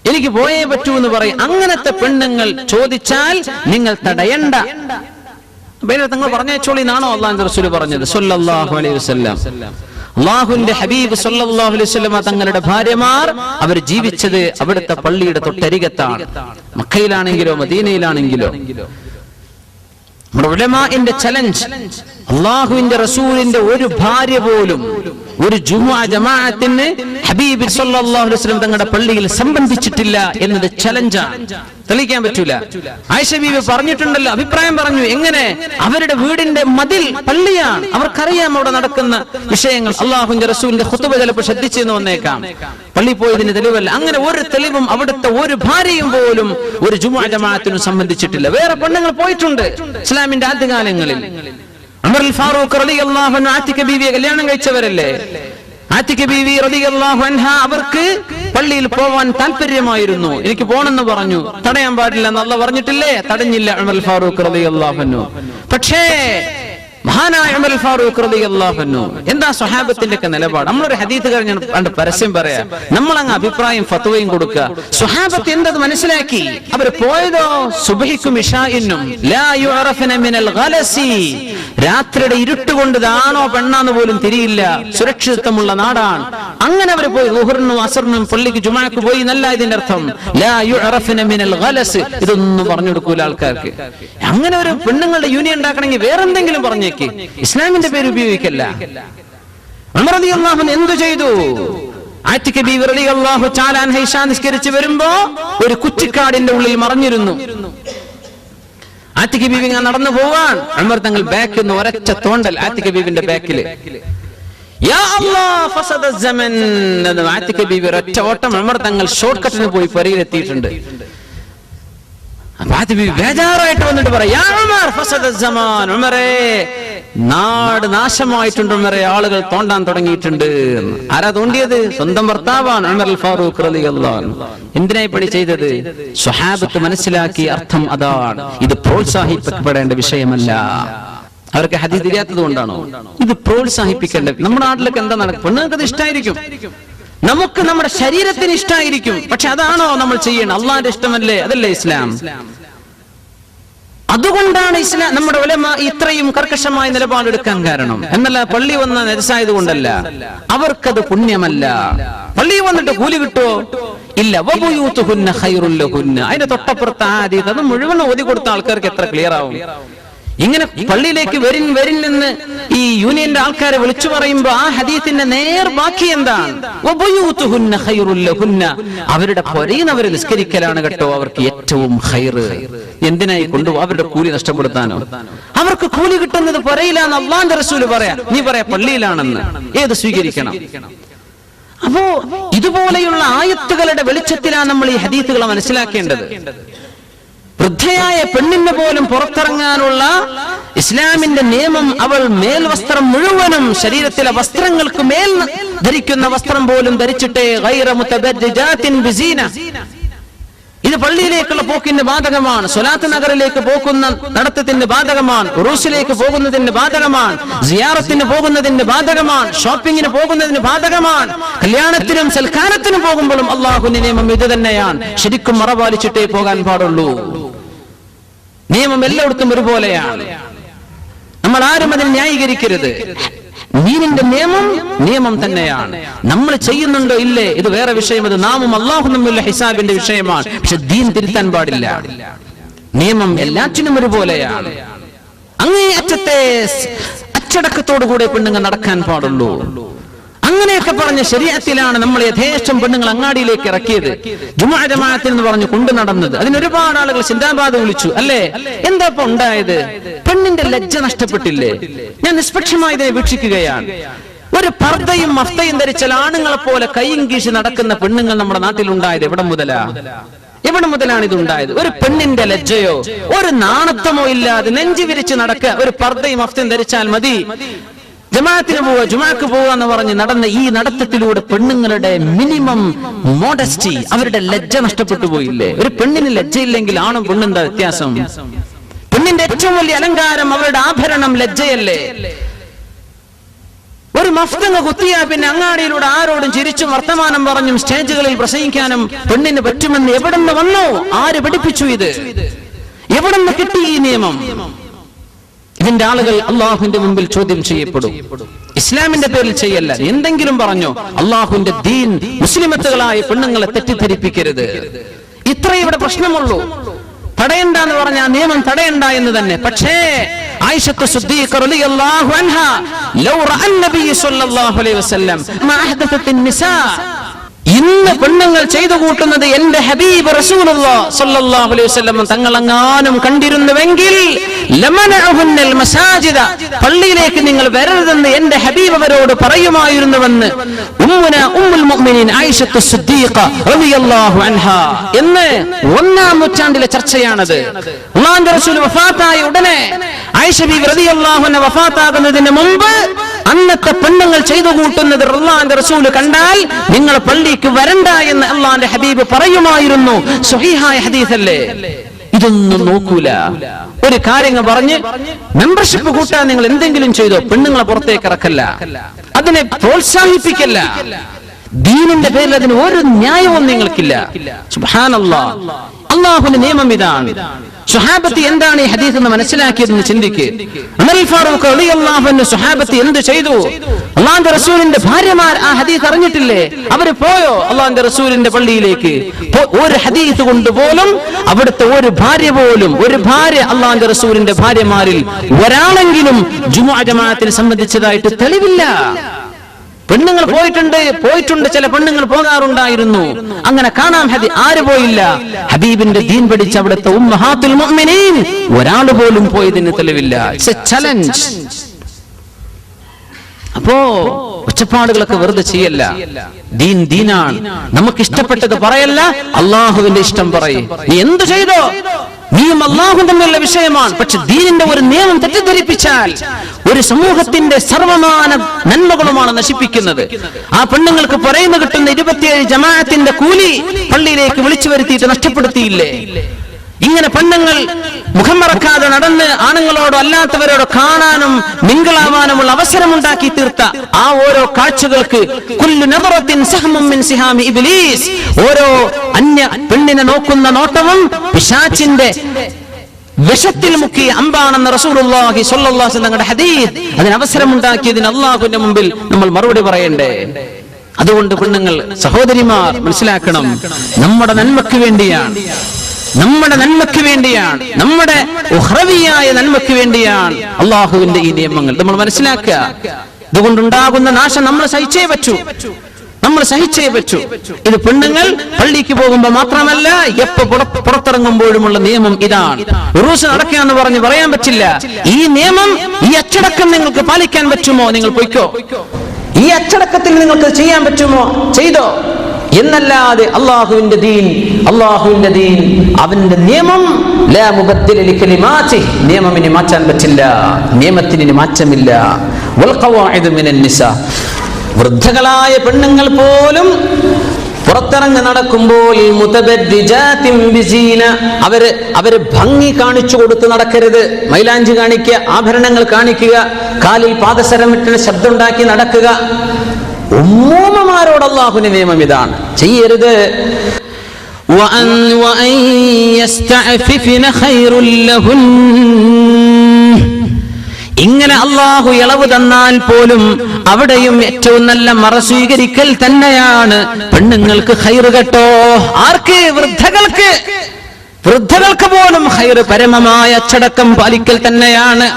എനിക്ക് പോയേ പറ്റൂ എന്ന് പറയും. അങ്ങനത്തെ പെണ്ണുങ്ങൾ ചോദിച്ചാൽ നിങ്ങൾ തടയണ്ട. തങ്ങൾ പറഞ്ഞോളി എന്നാണോ അള്ളാഹുവിന്റെ റസൂൽ പറഞ്ഞത് സ്വല്ലല്ലാഹു അലൈഹി വസല്ലം? അള്ളാഹുവിന്റെ ഹബീബ് സ്വല്ലല്ലാഹു അലൈഹി വസല്ലം തങ്ങളുടെ ഭാര്യമാർ അവർ ജീവിച്ചത് അവിടുത്തെ പള്ളിയുടെ തൊട്ടരികത്താണ്. മക്കയിലാണെങ്കിലോ മദീനയിലാണെങ്കിലോ. നമ്മുടെ ഉലമാഇന്റെ ചലഞ്ച്, അള്ളാഹുവിന്റെ റസൂലിന്റെ ഒരു ഭാര്യ പോലും ഒരു ജുമുഅ ജമാഅത്തിന് ഹബീബ് സ്വല്ലല്ലാഹു അലൈഹി വസല്ലം തങ്ങളുടെ പള്ളിയിൽ സംബന്ധിച്ചിട്ടില്ല എന്നത് ചലഞ്ചാണ്, തെളിയിക്കാൻ പറ്റൂല. ആയിഷ ബീവി പറഞ്ഞിട്ടുണ്ടല്ലോ, അഭിപ്രായം പറഞ്ഞു. എങ്ങനെ? അവരുടെ വീടിന്റെ മതിൽ പള്ളിയാണ്, അവർക്കറിയാം അവിടെ നടക്കുന്ന വിഷയങ്ങൾ. അള്ളാഹുവിന്റെ റസൂലിന്റെ ഖുതുബ ചിലപ്പോൾ ശ്രദ്ധിച്ചെന്ന് വന്നേക്കാം, പള്ളി പോയതിന് തെളിവല്ല. അങ്ങനെ ഒരു തെളിവും അവിടുത്തെ ഒരു ഭാര്യയും പോലും ഒരു ജുമുഅ ജമാഅത്തിനും സംബന്ധിച്ചിട്ടില്ല. വേറെ പെണ്ണുങ്ങൾ പോയിട്ടുണ്ട് ഇസ്ലാമിന്റെ ആദ്യകാലങ്ങളിൽ. ഉമർ ഫാറൂഖ് റളിയല്ലാഹു അൻഹു ആതിക ബീവിയെ കല്യാണം കഴിച്ചവരല്ലേ. ആതിക ബീവി റളിയല്ലാഹു അൻഹ അവർക്ക് പള്ളിയിൽ പോവാൻ താല്പര്യമായിരുന്നു. എനിക്ക് പോണെന്ന് പറഞ്ഞു, തടയാൻ പാടില്ല എന്ന് അല്ലാഹു പറഞ്ഞിട്ടില്ലേ? തടഞ്ഞില്ല ഉമർ ഫാറൂഖ് റളിയല്ലാഹു അൻഹു. പക്ഷേ മഹാനായ ഉമർ ഫാറൂഖ് റളിയല്ലാഹു അൻഹു എന്താ സ്വഹാബത്തിന്റെ ഒക്കെ നിലപാട്? നമ്മളൊരു ഹദീസ് കഴിഞ്ഞ പരസ്യം പറയാ, നമ്മൾ അങ്ങ് അഭിപ്രായം ഫത്വയും കൊടുക്കുക. സ്വഹാബത്ത് എന്തത് മനസ്സിലാക്കി? അവർ പോയതോ സുബ്ഹിക്കും ഇശാഇനും ലാ യുഅറഫന മിനൽ ഗലസി, രാത്രിയുടെ ഇരുട്ടുകൊണ്ട് ഇതാണോ പെണ്ണാന്ന് പോലും തിരിയില്ല, സുരക്ഷിതത്വമുള്ള നാടാണ്. അങ്ങനെ അവർ പോയി ളുഹറിനും അസറിനും പള്ളിക്ക് ജുമാക്ക് പോയി എന്നല്ല ഇതിന്റെ അർത്ഥം. ലാ യുഅറഫന മിനൽ ഗലസ്, ഇതൊന്നും പറഞ്ഞു കൊടുക്കൂല ആൾക്കാർക്ക്. അങ്ങനെ ഒരു പെണ്ണുങ്ങളുടെ യൂണിയൻ ഉണ്ടാക്കണമെങ്കിൽ വേറെന്തെങ്കിലും പറഞ്ഞേക്ക്, ഇസ്ലാമിന്റെ പേര് ഉപയോഗിക്കല്ല. ഉമർ റളിയല്ലാഹു അൻഹു എന്തു ചെയ്തു? ആതിക ബീവി റളിയല്ലാഹു തആല അൻഹ ഇശാ നിസ്കരിച്ച് വരുമ്പോ ഒരു കുറ്റിക്കാടിന്റെ ഉള്ളിൽ മറഞ്ഞിരുന്നു. ആതിക ബീവി നടന്നു പോവാൻ ഉമർ തങ്ങൾ ബാക്കിൽ നിന്ന് ഒരൊറ്റ തോണ്ടൽ ആതിക ബീവിന്റെ ബാക്കില്. യാ അല്ലാഹ് ഫസദ സമൻ എന്ന് ആതിക ബീവി ഒറ്റ ഓട്ടം ഉമർ തങ്ങൾ ഷോർട്ട് കട്ടിന് പോയി പരിയിലെത്തിയിട്ടുണ്ട്. ആതിക ബീവി ബേജാറായിട്ട് വന്നിട്ട് പറയാ, യാ ഉമർ ഫസദ സമാൻ, ഉമറേ നാട് നാശമായിട്ടുണ്ട് ഉമറേ, ആളുകൾ തോണ്ടാൻ തുടങ്ങിയിട്ടുണ്ട്. ആരാ തോണ്ടിയത്? സ്വന്തം ഭർത്താവാണ് ഉമർ അൽ ഫാറൂഖ് റളിയല്ലാഹു അൻഹു. എന്തിനായി പണി ചെയ്തത്? സ്വഹാബത്ത് മനസ്സിലാക്കിയ അർത്ഥം അതാണ്. ഇത് പ്രോത്സാഹിപ്പിക്കപ്പെടേണ്ട വിഷയമല്ല. അവർക്ക് ഹദീസ് തിരിയാത്തത് കൊണ്ടാണോ? ഇത് പ്രോത്സാഹിപ്പിക്കേണ്ട. നമ്മുടെ നാട്ടിലൊക്കെ എന്താ നടക്കും? പെണ്ണുങ്ങൾക്ക് ഇഷ്ടമായിരിക്കും, നമുക്ക് നമ്മുടെ ശരീരത്തിന് ഇഷ്ടമായിരിക്കും, പക്ഷെ അതാണോ നമ്മൾ ചെയ്യണം? അള്ളാന്റെ ഇഷ്ടമല്ലേ? അതല്ലേ ഇസ്ലാം? അതുകൊണ്ടാണ് ഇസ്ലാം നമ്മുടെ ഉലമാ ഇത്രയും കർക്കശമായ നിലപാടെടുക്കാൻ കാരണം. എന്നല്ല പള്ളി വന്ന നെജസായത് കൊണ്ടല്ല, അവർക്കത് പുണ്യമല്ല. പള്ളി വന്നിട്ട് കൂലി കിട്ടുമോ? ഇല്ല. വബുയൂതുഹുന്ന ഖൈറുൽ ലഹുന്ന. അതിന്റെ തൊട്ടപ്പുറത്ത് ആദീത് അത് മുഴുവൻ ഓതി കൊടുത്ത ആൾക്കാർക്ക് എത്ര ക്ലിയർ ആവും? ഇങ്ങനെ പള്ളിയിലേക്ക് വരിൻ എന്ന് ഈ യൂണിയന്റെ ആൾക്കാരെ വിളിച്ചു പറയുമ്പോ ആ ഹദീത്തിന്റെ നേർ ബാക്കി എന്താണ്? വബുയൂതുഹുന്ന ഖൈറുൽ ലഹുന്ന. അവരുടെ പൊരയിൽ അവർ നിസ്കരിക്കലാണ് കേട്ടോ അവർക്ക് ഏറ്റവും ഖൈർ. എന്തിനായി കൊണ്ടുപോകും? അവരുടെ കൂലി നഷ്ടപ്പെടുത്താനോ? അവർക്ക് കൂലി കിട്ടുന്നത് പൊരയിലാന്ന് അല്ലാഹുവിന്റെ റസൂല് പറയാ, നീ പറയാ പള്ളിയിലാണെന്ന്. ഏത് സ്വീകരിക്കണം? അപ്പോ ഇതുപോലെയുള്ള ആയത്തുകളുടെ വെളിച്ചത്തിലാണ് നമ്മൾ ഈ ഹദീസുകളെ മനസ്സിലാക്കേണ്ടത്. വൃദ്ധയായ പെണ്ണിന് പോലും പുറത്തിറങ്ങാനുള്ള ഇസ്ലാമിന്റെ നിയമം, അവൾ മേൽവസ്ത്രം മുഴുവനും ശരീരത്തിലെ വസ്ത്രങ്ങൾക്ക് മേൽ ധരിക്കുന്ന വസ്ത്രം പോലും ധരിച്ചിട്ടേ ഗൈറ മുതബജ്ജിജാത്തിൻ ബിസീന. ഇത് പള്ളിയിലേക്കുള്ള പോക്കിന് ബാധകമാണ്, സ്വലാത്ത് നഗറിലേക്ക് പോകുന്ന നടത്തത്തിന് ബാധകമാണ്, ഉറൂസിലേക്ക് പോകുന്നതിന് ബാധകമാണ്, സിയാറത്തിന് പോകുന്നതിന് ബാധകമാണ്, ഷോപ്പിങ്ങിന് പോകുന്നതിന് ബാധകമാണ്, കല്യാണത്തിനും സൽക്കാരത്തിനും പോകുമ്പോഴും അള്ളാഹുവിന്റെ നിയമം ഇത് തന്നെയാണ്. ശരിക്കും മറപാലിച്ചിട്ടേ പോകാൻ പാടുള്ളൂ. നിയമം എല്ലായിടത്തും ഒരുപോലെയാണ്. നമ്മൾ ആരും അതിനെ ന്യായീകരിക്കരുത്. ദീനിന്റെ നിയമം തന്നെയാണ്. നമ്മൾ ചെയ്യുന്നുണ്ടോ ഇല്ലേ ഇത് വേറെ വിഷയം. അത് നാമും അല്ലാഹുവും തമ്മിലുള്ള ഹിസാബിന്റെ വിഷയമാണ്. പക്ഷെ ദീൻ തിരുത്താൻ പാടില്ല. നിയമം എല്ലാറ്റിനും ഒരുപോലെയാണ്. അങ്ങേയറ്റത്തെ അച്ചടക്കത്തോടുകൂടെ പെണ്ണുങ്ങൾ നടക്കാൻ പാടുള്ളൂ. അങ്ങനെയൊക്കെ പറഞ്ഞ ശരീഅത്തിലാണ് നമ്മൾ യഥേഷ്ടം പെണ്ണുങ്ങൾ അങ്ങാടിയിലേക്ക് ഇറക്കിയത്. ജുമുഅ ജമാഅത്തിൽ എന്ന് പറഞ്ഞു കൊണ്ടു നടന്നത്. അതിനൊരുപാട് ആളുകൾ സിന്ദാബാദ് വിളിച്ചു അല്ലേ? എന്താ ഇപ്പൊ ഉണ്ടായത്? പെണ്ണിന്റെ ലജ്ജ നഷ്ടപ്പെട്ടില്ലേ? ഞാൻ നിഷ്പക്ഷമായി ഇതിനെ വീക്ഷിക്കുകയാണ്. ഒരു പർദ്ദയും മഫ്തയും ധരിച്ചാൽ ആണുങ്ങളെ പോലെ കൈയും കീശി നടക്കുന്ന പെണ്ണുങ്ങൾ നമ്മുടെ നാട്ടിലുണ്ടായത് എവിടെ മുതലാണ് ഇത് ഉണ്ടായത്? ഒരു പെണ്ണിന്റെ ലജ്ജയോ ഒരു നാണത്വമോ ഇല്ലാതെ നെഞ്ചു വിരിച്ച് നടക്കുക. ഒരു പർദ്ദയും മഫ്തയും ധരിച്ചാൽ മതി, ജമാഅത്തിന് പോവുക, ജുമാക്ക് പോവുക എന്ന് പറഞ്ഞ് നടന്ന ഈ നടത്തത്തിലൂടെ പെണ്ണുങ്ങളുടെ മിനിമം മോഡസ്റ്റി, അവരുടെ ലജ്ജ നഷ്ടപ്പെട്ടു പോയില്ലേ? ഒരു പെണ്ണിന് ലജ്ജയില്ലെങ്കിൽ ആണും പെണ്ണും എന്താ വ്യത്യാസം? പെണ്ണിന്റെ ഏറ്റവും വലിയ അലങ്കാരം അവരുടെ ആഭരണം ലജ്ജയല്ലേ? ഒരു മഫ്തങ്ങ് കുത്തിയാ പിന്നെ അങ്ങാടിയിലൂടെ ആരോടും ചിരിച്ചും വർത്തമാനം പറഞ്ഞും സ്റ്റേജുകളിൽ പ്രസംഗിക്കാനും പെണ്ണിന് പറ്റുമെന്ന് എവിടെന്ന് വന്നോ? ആര് പഠിപ്പിച്ചു ഇത്? എവിടെന്ന് കിട്ടി ഈ നിയമം? ഇതിന്റെ ആളുകൾ അള്ളാഹുവിന്റെ മുമ്പിൽ ചോദ്യം ചെയ്യപ്പെടും. ഇസ്ലാമിന്റെ പേരിൽ ചെയ്യല്ല. എന്തെങ്കിലും പറഞ്ഞോ? അള്ളാഹുവിന്റെ ദീൻ മുസ്ലിമത്തുകളായ പെണ്ണുങ്ങളെ തെറ്റിദ്ധരിപ്പിക്കരുത്. ഇത്രേ ഇവിടെ പ്രശ്നമുള്ളൂ. തടയണ്ട എന്ന് പറഞ്ഞാൽ നിയമം തടയണ്ട എന്ന് തന്നെ. പക്ഷേ ആയിഷത്തു സിദ്ദീഖ റളിയല്ലാഹു അൻഹാ ലൗ റഅൻ നബി സ്വല്ലല്ലാഹു അലൈഹി വസല്ലം മാ അഹ്ദസത്തിൻ നിസാ, ഇന്ന് പെണ്ണുങ്ങൾ ചെയ്തു കൂട്ടുന്നത് എന്റെ ഹബീബ് റസൂലുള്ളാഹി സ്വല്ലല്ലാഹു അലൈഹി വസല്ലം തങ്ങളെങ്ങാനും കണ്ടിരുന്നുവെങ്കിൽ ലമനഉഹുന്നൽ മസാജിദ, പള്ളിയിലേക്ക് നിങ്ങൾ വരരുതെന്ന് എന്റെ ഹബീബ് അവരോട് പറയുമായിരുന്നുവെന്ന് ഉമ്മുൽ മുഅ്മിനീൻ ആയിഷത്തു സിദ്ദീഖ റളിയല്ലാഹു അൻഹാ എന്ന് 1-ാം നൂറ്റാണ്ടിലെ ചർച്ചയാണത്. അല്ലാഹുവിന്റെ റസൂൽ വഫാത്തായ ഉടനെ ആയിഷ ബീവി റളിയല്ലാഹു അൻഹ വഫാത്താകുന്നതിന് മുമ്പ് അന്നത്തെ പെണ്ണുങ്ങൾ ചെയ്തു കൂട്ടുന്നത് അല്ലാഹുവിന്റെ റസൂൽ കണ്ടാൽ നിങ്ങൾ പള്ളിക്ക് വരണ്ട എന്ന് അല്ലാഹുവിന്റെ ഹബീബ് പറയുമായിരുന്നു. സ്വഹീഹായ ഹദീസല്ലേ? ഇതൊന്നും നോക്കൂല. ഒരു കാര്യങ്ങൾ പറഞ്ഞ് മെമ്പർഷിപ്പ് കൂട്ടാൻ നിങ്ങൾ എന്തെങ്കിലും ചെയ്തോ, പെണ്ണുങ്ങളെ പുറത്തേക്ക് ഇറക്കല്ല, അതിനെ പ്രോത്സാഹിപ്പിക്കല്ല. ദീനിന്റെ പേരിൽ അതിന് ഒരു ന്യായവും നിങ്ങൾക്കില്ല. സുബ്ഹാനല്ലാഹ്, അല്ലാഹുവിന്റെ നിയമം ഇതാണ്. സ്വഹാബത്ത് എന്താണ് ഈ ഹദീസ് എന്ന് മനസ്സിലാക്കിയതെന്ന് ചിന്തിക്ക്. ഉമർ ഫാറൂഖ് റളിയല്ലാഹു അൻഹു സ്വഹാബത്ത് എന്ത് ചെയ്തു? അല്ലാഹുവിന്റെ റസൂലിന്റെ ഭാര്യമാർ ആ ഹദീസ് അറിഞ്ഞിട്ടില്ലേ? അവര് പോയോ അല്ലാഹുവിന്റെ റസൂലിന്റെ പള്ളിയിലേക്ക്? ഒരു ഹദീസ് കൊണ്ട് പോലും അവിടുത്തെ ഒരു ഭാര്യ അല്ലാഹുവിന്റെ റസൂലിന്റെ ഭാര്യമാരിൽ ഒരാളെങ്കിലും ജുമുഅ ജമാഅത്തിനെ സംബന്ധിച്ചതായിട്ട് തെളിവില്ല. പെണ്ണുങ്ങൾ പോയിട്ടുണ്ട്, ചില പെണ്ണുങ്ങൾ പോകാറുണ്ടായിരുന്നു. അങ്ങനെ കാണാം. ആര് പോയില്ല? ഹബീബിന്റെ ദീൻ പഠിച്ച അവിടുത്തെ ഉമ്മഹാത്തുൽ മുഅ്മിനീൻ ഒരാൾ പോലും പോയതിന് തെളിവില്ല. It's a challenge. അപ്പോ ഒച്ചപ്പാടുകളൊക്കെ വെറുതെ ചെയ്യല്ല. ദീൻ ദീനാണ്. നമുക്ക് ഇഷ്ടപ്പെട്ടത് പറയല്ല, അള്ളാഹുവിന്റെ ഇഷ്ടം പറയും. നീ എന്തു ചെയ്തോ, നീയും അള്ളാഹും തമ്മിലുള്ള വിഷയമാണ്. പക്ഷെ ദീനിന്റെ ഒരു നിയമം തെറ്റിദ്ധരിപ്പിച്ചാൽ ഒരു സമൂഹത്തിന്റെ സർവമാന നന്മകളുമാണ് നശിപ്പിക്കുന്നത്. ആ പെണ്ണുങ്ങൾക്ക് പറയുന്ന കിട്ടുന്ന 27 ജമാഅത്തിന്റെ കൂലി പള്ളിയിലേക്ക് വിളിച്ചു വരുത്തിയിട്ട് നഷ്ടപ്പെടുത്തിയില്ലേ? ഇങ്ങനെ പെണ്ണുങ്ങൾ മുഖം മറക്കാതെ നടന്ന് ആണുങ്ങളോടോ അല്ലാത്തവരോടോ കാണാനും മിങ്കിളാവാനുമുള്ള അവസരമുണ്ടാക്കി തീർത്ത ആ ഓരോ കാഴ്ചകൾക്ക് ഓരോ അന്യ പെണ്ണിനെ നോക്കുന്ന നോട്ടവും പിശാചിന്റെ വിഷത്തിൽ മുക്കിയ അമ്പാണെന്ന് റസൂലുള്ളാഹി സ്വല്ലല്ലാഹു അലൈഹി വസല്ലം ഹദീസ്. അതിന് അവസരമുണ്ടാക്കിയതിന് അല്ലാഹുവിന്റെ മുമ്പിൽ നമ്മൾ മറുപടി പറയണ്ടേ? അതുകൊണ്ട് പെണ്ണുങ്ങൾ, സഹോദരിമാർ മനസ്സിലാക്കണം, നമ്മുടെ നന്മയ്ക്ക് വേണ്ടിയാണ്, നമ്മുടെ നന്മയ്ക്ക് വേണ്ടിയാണ്, നമ്മുടെ ഉഖ്റവിയായ നന്മയ്ക്ക് വേണ്ടിയാണ് അള്ളാഹുവിന്റെ ഈ നിയമങ്ങൾ. നമ്മൾ മനസ്സിലാക്കുക. ഇതുകൊണ്ടുണ്ടാകുന്ന നാശം നമ്മൾ സഹിച്ചേ പറ്റൂ, നമ്മൾ സഹിച്ചേ പറ്റൂ. ഇത് പെണ്ണുങ്ങൾ പള്ളിക്ക് പോകുമ്പോൾ മാത്രമല്ല, എപ്പോ പുറത്തിറങ്ങുമ്പോഴുമുള്ള നിയമം ഇതാണ്. ഉറൂസ് നടക്കുക എന്ന് പറഞ്ഞ് പറയാൻ പറ്റില്ല. ഈ നിയമം, ഈ അച്ചടക്കം നിങ്ങൾക്ക് പാലിക്കാൻ പറ്റുമോ, നിങ്ങൾ പൊയ്ക്കോ. ഈ അച്ചടക്കത്തിൽ നിങ്ങൾക്ക് ചെയ്യാൻ പറ്റുമോ, ചെയ്തോ. എന്നല്ലാതെ അള്ളാഹുവിന്റെ ദീൻ, അള്ളാഹുവിന്റെ ദീൻ, അവന്റെ നിയമം ലാ മുബദ്ദില ലികലിമാതി, നിയമം ഇനി മാറ്റാൻ പറ്റില്ല, നിയമത്തിന് ഇനി മാറ്റമില്ല. വൽ ഖവാഇദു മിനൻ നിസാ, വൃദ്ധകളായ പെണ്ണുങ്ങൾ പോലും പുറത്തിറങ്ങി നടക്കുമ്പോൾ മുതബദ്ദിജാതിൻ ബിസീന, അവര് ഭംഗി കാണിച്ചു കൊടുത്ത് നടക്കരുത്. മൈലാഞ്ചി കാണിക്കുക, ആഭരണങ്ങൾ കാണിക്കുക, കാലിൽ പാദസരം ഇട്ട് ശബ്ദമുണ്ടാക്കി നടക്കുക. ഉമ്മൂമ്മമാരോട് അല്ലാഹുവിന്റെ നിയമം ഇതാണ്, ചെയ്യരുത്. ഇങ്ങനെ അല്ലാഹു ഇളവ് തന്നാൽ പോലും അവിടെയും ഏറ്റവും നല്ല മറ സ്വീകരിക്കൽ തന്നെയാണ് പെണ്ണുങ്ങൾക്ക് ഖൈർ കേട്ടോ. ആർക്ക്? വൃദ്ധകൾക്ക്. വൃദ്ധകൾക്ക് പോലും ഖൈർ പരമമായ അച്ചടക്കം പാലിക്കൽ തന്നെയാണ്.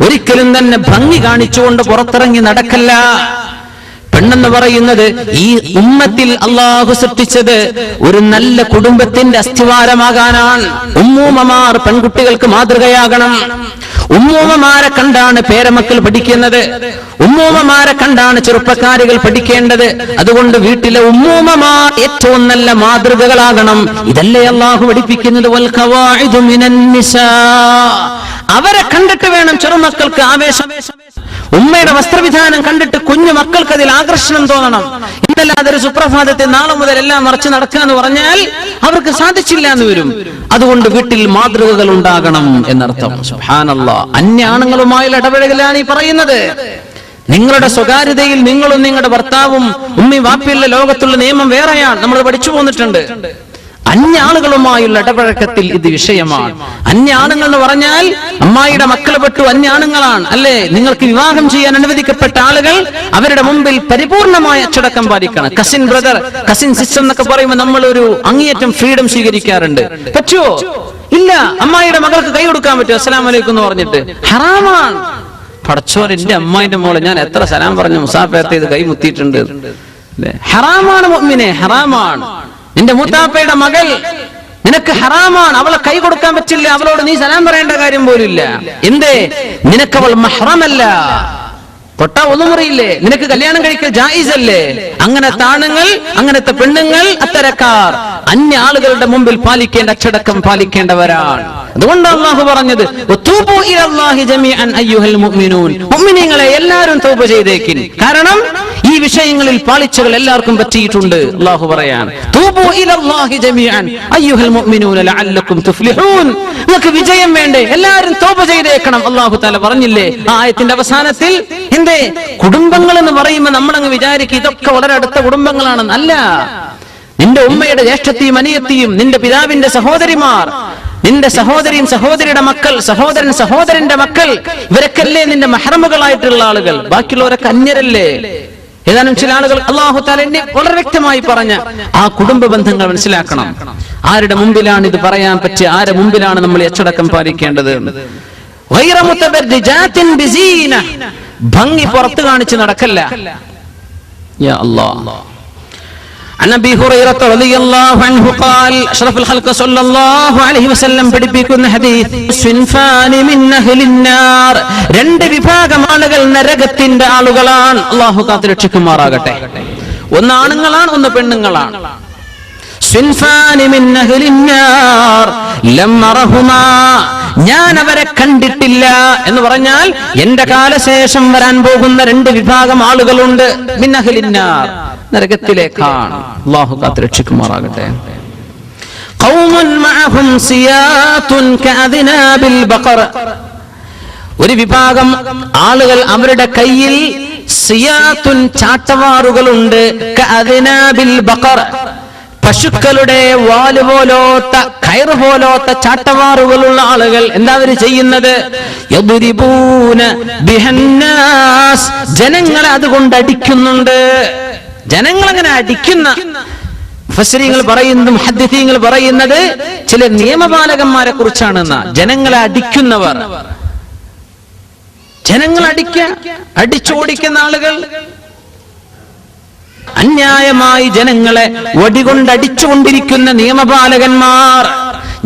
ഒരിക്കലും തന്നെ ഭംഗി കാണിച്ചുകൊണ്ട് പുറത്തിറങ്ങി നടക്കല്ല. പെണ്ണെന്ന് പറയുന്നത് ഈ ഉമ്മത്തിൽ അള്ളാഹു സൃഷ്ടിച്ചത് ഒരു നല്ല കുടുംബത്തിന്റെ അസ്ഥിവാരമാകാനാണ്. ഉമ്മൂമ്മമാർ പെൺകുട്ടികൾക്ക് മാതൃകയാകണം. ഉമ്മൂമ്മമാരെ കണ്ടാണ് പേരമക്കൾ പഠിക്കുന്നത്, ഉമ്മൂമ്മമാരെ കണ്ടാണ് ചെറുപ്പക്കാരികൾ പഠിക്കേണ്ടത്. അതുകൊണ്ട് വീട്ടിലെ ഉമ്മൂമ്മമാർ ഏറ്റവും നല്ല മാതൃകകളാകണം. ഇതല്ലേ അള്ളാഹു പഠിപ്പിക്കുന്നത്. വൽ ഖവാഇദു മിനൻ നിസാ, അവരെ കണ്ടിട്ട് വേണം ചെറുമക്കൾക്ക് ആവേശം. ഉമ്മയുടെ വസ്ത്രവിധാനം കണ്ടിട്ട് കുഞ്ഞു മക്കൾക്ക് അതിൽ ആകർഷണം തോന്നണം. ഇന്നല്ലാതെ ഒരു സുപ്രഭാതത്തെ നാളെ മുതൽ എല്ലാം മറച്ചു നടക്കുക എന്ന് പറഞ്ഞാൽ അവർക്ക് സാധിച്ചില്ല എന്ന് വരും. അതുകൊണ്ട് വീട്ടിൽ മാതൃകകൾ ഉണ്ടാകണം എന്നർത്ഥം. സുബ്ഹാനല്ലാഹ്, അന്യ ആണുങ്ങളുമായുള്ള ഇടപെടലാണ് ഈ പറയുന്നത്. നിങ്ങളുടെ സ്വകാര്യതയിൽ നിങ്ങളും നിങ്ങളുടെ ഭർത്താവും ഉമ്മി വാപ്പിയുള്ള ലോകത്തുള്ള നിയമം വേറെയാണ്. നമ്മൾ പഠിച്ചു പോന്നിട്ടുണ്ട്. അന്യ ആളുകളുമായുള്ള ഇടപഴക്കത്തിൽ ഇത് വിഷയമാണ്. അന്യ ആണുങ്ങൾ എന്ന് പറഞ്ഞാൽ അമ്മായിയുടെ മക്കൾ പെട്ടു അന്യ ആണുങ്ങളാണ് അല്ലേ? നിങ്ങൾക്ക് വിവാഹം ചെയ്യാൻ അനുവദിക്കപ്പെട്ട ആളുകൾ അവരുടെ മുമ്പിൽ പരിപൂർണമായ അച്ചടക്കം പാലിക്കണം. കസിൻ ബ്രദർ, കസിൻ സിസ്റ്റർ എന്നൊക്കെ പറയുമ്പോൾ നമ്മൾ ഒരു അങ്ങേയറ്റം ഫ്രീഡം സ്വീകരിക്കാറുണ്ട്. പറ്റുമോ? ഇല്ല. അമ്മായിയുടെ മകൾക്ക് കൈ കൊടുക്കാൻ പറ്റുമോ? അസ്സലാമു അലൈക്കും എന്ന് പറഞ്ഞിട്ട്? ഹറാമാണ്. പടച്ചോൻ, എന്റെ അമ്മായിന്റെ മോളെ ഞാൻ എത്ര സലാം പറഞ്ഞു മുസാഫത്ത് ചെയ്ത് കൈ മുത്തിയിട്ടുണ്ട്. ഹറാമാണ് മുഅ്മിനെ, ഹറാമാണ്. നിന്റെ മൂത്താപ്പയുടെ മകൾ നിനക്ക് ഹറാമാണ്, അവളെ കൈ കൊടുക്കാൻ പറ്റില്ല, അവളോട് നീ സലാം പറയേണ്ട കാര്യം പോലും ഇല്ല. എന്തേ? നിനക്കവൾ മഹ്റമല്ല, തൊട്ടാ ഒന്നും അറിയില്ലേ, നിനക്ക് കല്യാണം കഴിക്കൽ ജായിസ് അല്ലേ? അങ്ങനത്തെ ആണുങ്ങൾ, അങ്ങനത്തെ പെണ്ണുങ്ങൾ, അത്തരക്കാർ അന്യ ആളുകളുടെ മുമ്പിൽ പാലിക്കേണ്ട അച്ചടക്കം പാലിക്കേണ്ടവരാണ്. അതുകൊണ്ട് അല്ലാഹു പറഞ്ഞത് വതൂബു ഇലല്ലാഹി ജമീഅൻ അയ്യുഹൽ മുഅ്മിനൂൻ, മുഅ്മിനീങ്ങളെ എല്ലാവരും തൗബ ചെയ്തേക്കിൻ. കാരണം ഈ വിഷയങ്ങളിൽ പാളിച്ചകൾ എല്ലാവർക്കും പറ്റിയിട്ടുണ്ട്. അല്ലാഹു പറയാണ് തൂബു ഇലല്ലാഹി ജമീഅൻ അയ്യുഹൽ മുഅ്മിനൂന ലഅല്ലകും തുഫ്ലിഹൂൻ, നിങ്ങൾക്ക് വിജയം വേണ്ടേ? എല്ലാവരും തൗബ ചെയ്തേക്കണം. അല്ലാഹു തആല പറഞ്ഞില്ലേ ആ ആയത്തിന്റെ അവസാനത്തിൽ? എന്തേ? കുടുംബങ്ങൾ എന്ന് പറയുമ്പോൾ നമ്മളങ്ങ് വിചാരിക്കും ഇതൊക്കെ വളരെ അടുത്ത കുടുംബങ്ങളാണെന്ന്. അല്ല. നിന്റെ ഉമ്മയുടെ ജ്യേഷ്ഠത്തെയും അനിയത്തിയും, നിന്റെ പിതാവിന്റെ സഹോദരിമാർ, നിന്റെ സഹോദരിയും സഹോദരിയുടെ മക്കൾ, സഹോദരൻ സഹോദരന്റെ മക്കൾ, ഇവരൊക്കെയല്ലേ നിന്റെ മഹ്റമുകളായിട്ടുള്ള ആളുകൾ? ബാക്കിയുള്ളവരൊക്കെ അന്യരല്ലേ? ഏതാനും ചില ആളുകൾ അല്ലാഹു തആല എന്നെ വളരെ വ്യക്തമായി പറഞ്ഞ ആ കുടുംബ ബന്ധങ്ങൾ മനസ്സിലാക്കണം. ആരുടെ മുമ്പിലാണ് ഇത് പറയാൻ പറ്റുക? ആരുടെ മുമ്പിലാണ് നമ്മൾ അച്ചടക്കം പാലിക്കേണ്ടത്? ഗൈറ മുതബർരിജാത്തിൻ ബിസീന, ഭംഗി പുറത്തു കാണിച്ച് നടക്കല്ല. യാ അല്ലാഹ്, عن أبي هريرة رضي الله عنه قال أشرف الخلق صلى الله عليه وسلم പഠിപ്പിക്കുന്ന ഹദീസ് സിൻഫാനി മിൻ അഹ്ലിന്നാർ രണ്ട് വിഭാഗം ആളുകൾ നരകത്തിന്റെ ആളുകളാണ്. അല്ലാഹു കാത്ത് രക്ഷിക്കുമാറാകട്ടെ. ഒന്ന് ആണുങ്ങളാണ്, ഒന്ന് പെണ്ണുങ്ങളാണ്. സിൻഫാനി മിൻ അഹ്ലിന്നാർ ലം അറഹുമാ ഞാൻ അവരെ കണ്ടിട്ടില്ല എന്ന് പറഞ്ഞാൽ എന്റെ കാലശേഷം വരാൻ പോകുന്ന രണ്ട് വിഭാഗം ആളുകളുണ്ട്. മിൻ അഹ്ലിന്നാർ നരകത്തിലേക്കാണ്. അല്ലാഹു കാത്ത് രക്ഷിക്കുമാറാകട്ടെ. ഖൗമുൻ മഅഹും സിയാതുൻ കഅദ്നാബിൽ ബഖർ ഒരു വിഭാഗം ആളുകൾ അവരുടെ കയ്യിൽ സിയാതുൻ ചാട്ടവാറുകളുണ്ട്. കഅദ്നാബിൽ ബഖർ പശുക്കളുടെ വാല് പോലോത്ത കയറ് പോലോത്ത ചാട്ടവാറുകളുള്ള ആളുകൾ. എന്താ അവര് ചെയ്യുന്നത്? യദ്രിബൂന ബിഹന്നാസ് ജനങ്ങളെ അതുകൊണ്ട് അടിക്കുന്നുണ്ട്. ജനങ്ങളങ്ങനെ അടിക്കുന്ന മുഫസ്സിരീങ്ങൾ പറയുന്നു, മുഹദ്ദിഥീങ്ങൾ പറയുന്നത് ചില നിയമപാലകന്മാരെ കുറിച്ചാണെന്ന. ജനങ്ങളെ അടിക്കുന്നവർ, ജനങ്ങൾ അടിച്ചോടിക്കുന്ന ആളുകൾ, അന്യായമായി ജനങ്ങളെ വടികൊണ്ടടിച്ചുകൊണ്ടിരിക്കുന്ന നിയമപാലകന്മാർ.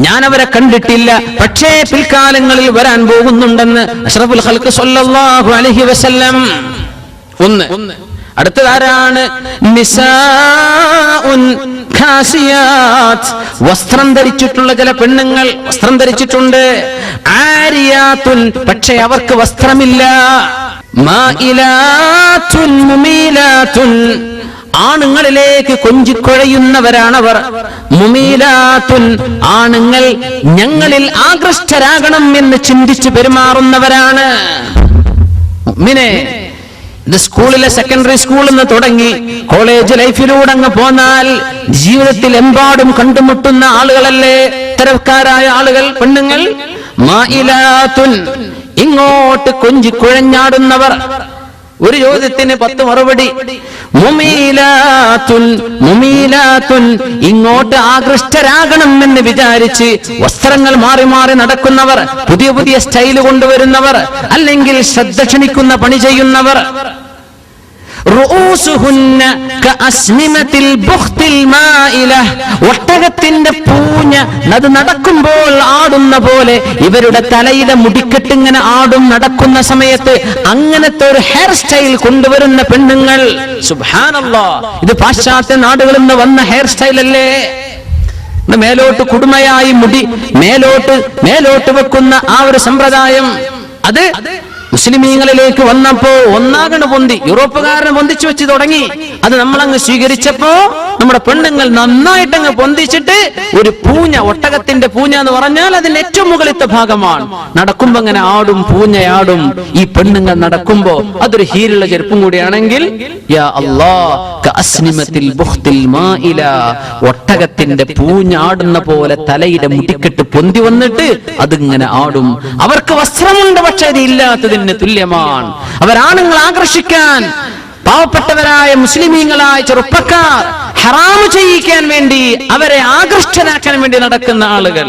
ഞാൻ അവരെ കണ്ടിട്ടില്ല, പക്ഷേ പിൽക്കാലങ്ങളിൽ വരാൻ പോകുന്നുണ്ടെന്ന് അഷ്റഫുൽ ഖൽഖ് സ്വല്ലല്ലാഹു അലൈഹി വസല്ലം. ഒന്ന് അടുത്തതാരാണ്? നിസാഉൻ ഖാസിയാത്ത് വസ്ത്രം ധരിച്ചിട്ടുള്ള ചില പെണ്ണുങ്ങൾ വസ്ത്രം ധരിച്ചിട്ടുണ്ട്. ആരിയാത്തുൻ പക്ഷേ അവർക്ക് വസ്ത്രമില്ല. മായിലാത്തുൻ മുമീലാത്തുൻ ആണുങ്ങളിലേക്ക് കൊഞ്ചിക്കുഴയുന്നവരാണവർ. മുമീലാത്തുൻ ആണുങ്ങൾ ഞങ്ങളിൽ ആകൃഷ്ടരാകണം എന്ന് ചിന്തിച്ചു പെരുമാറുന്നവരാണ്. മുഅ്മിനേ, ഇത് സ്കൂളിലെ സെക്കൻഡറി സ്കൂളിൽ നിന്ന് തുടങ്ങി കോളേജ് ലൈഫിലൂടെ അങ്ങ് പോന്നാൽ ജീവിതത്തിൽ എമ്പാടും കണ്ടുമുട്ടുന്ന ആളുകളല്ലേ ഇത്തരക്കാരായ ആളുകൾ, പെണ്ണുങ്ങൾ. മായിലാത്തുൻ ഇങ്ങോട്ട് കൊഞ്ചിക്കുഴഞ്ഞാടുന്നവർ. ഒരു ചോദ്യത്തിന് 10 മറുപടി. മുമീലാത്തുൻ മുമീലാത്തുൻ ഇങ്ങോട്ട് ആകൃഷ്ടരാകണം എന്ന് വിചാരിച്ച് വസ്ത്രങ്ങൾ മാറി മാറി നടക്കുന്നവർ, പുതിയ പുതിയ സ്റ്റൈല് കൊണ്ടുവരുന്നവർ, അല്ലെങ്കിൽ ശ്രദ്ധ ക്ഷണിക്കുന്ന പണി ചെയ്യുന്നവർ. റൂസുഹുന്ന കഅസ്നിമത്തിൽ ബുഖ്തിൽ മായിലഹ് ഒട്ടകത്തിന്റെ പൂഞ്ഞ അത് നടക്കുമ്പോൾ ആടുന്ന പോലെ ഇവരുടെ തലയിലെ മുടിക്കെട്ട് ഇങ്ങനെ ആടും നടക്കുന്ന സമയത്ത് അങ്ങനത്തെ ഒരു ഹെയർ സ്റ്റൈൽ കൊണ്ടുവരുന്ന പെണ്ണുങ്ങൾ. സുബ്ഹാനല്ലാഹ്, ഇത് പാശ്ചാത്യ നാടുകളിൽ നിന്ന് വന്ന ഹെയർ സ്റ്റൈൽ അല്ലേ? മേലോട്ട് കുടുമയായി മുടി മേലോട്ട് വെക്കുന്ന ആ ഒരു സമ്പ്രദായം അത് മുസ്ലിമീങ്ങളിലേക്ക് വന്നപ്പോ ഒന്നാകണ് പൊന്തി. യൂറോപ്പുകാരനെ പൊന്തിച്ചു വെച്ച് തുടങ്ങി. അത് നമ്മളങ്ങ് സ്വീകരിച്ചപ്പോ നമ്മുടെ പെണ്ണുങ്ങൾ നന്നായിട്ടങ്ങ് പൊന്തിച്ചിട്ട് ഒരു പൂഞ്ഞ, ഒട്ടകത്തിന്റെ പൂഞ്ഞ എന്ന് പറഞ്ഞാൽ അതിന്റെ ഏറ്റവും മുകളിലത്തെ ഭാഗമാണ്. നടക്കുമ്പോ അങ്ങനെ ആടും, പൂഞ്ഞയാടും. ഈ പെണ്ണുങ്ങൾ നടക്കുമ്പോ അതൊരു ഹീലുള്ള ചെരുപ്പും കൂടിയാണെങ്കിൽ യാ അല്ലാഹ് കഅസ്നിമത്തിൽ ബുഖ്തിൽ മായില ഒട്ടകത്തിന്റെ പൂഞ്ഞാടുന്ന പോലെ തലയുടെ മുടിക്കെട്ട് പൊന്തി വന്നിട്ട് അതിങ്ങനെ ആടും. അവർക്ക് വസ്ത്രമുണ്ട്, പക്ഷെ അത് ഇല്ലാത്തതിന് തുല്യമാണ്. അവരാണുങ്ങൾ ആകർഷിക്കാൻ, പാവപ്പെട്ടവരായ മുസ്ലിമീങ്ങളായ ചെറുപ്പക്കാർ ഹറാമ് ചെയ്യിക്കാൻ വേണ്ടി, അവരെ ആകൃഷ്ടരാക്കാൻ വേണ്ടി നടക്കുന്ന ആളുകൾ,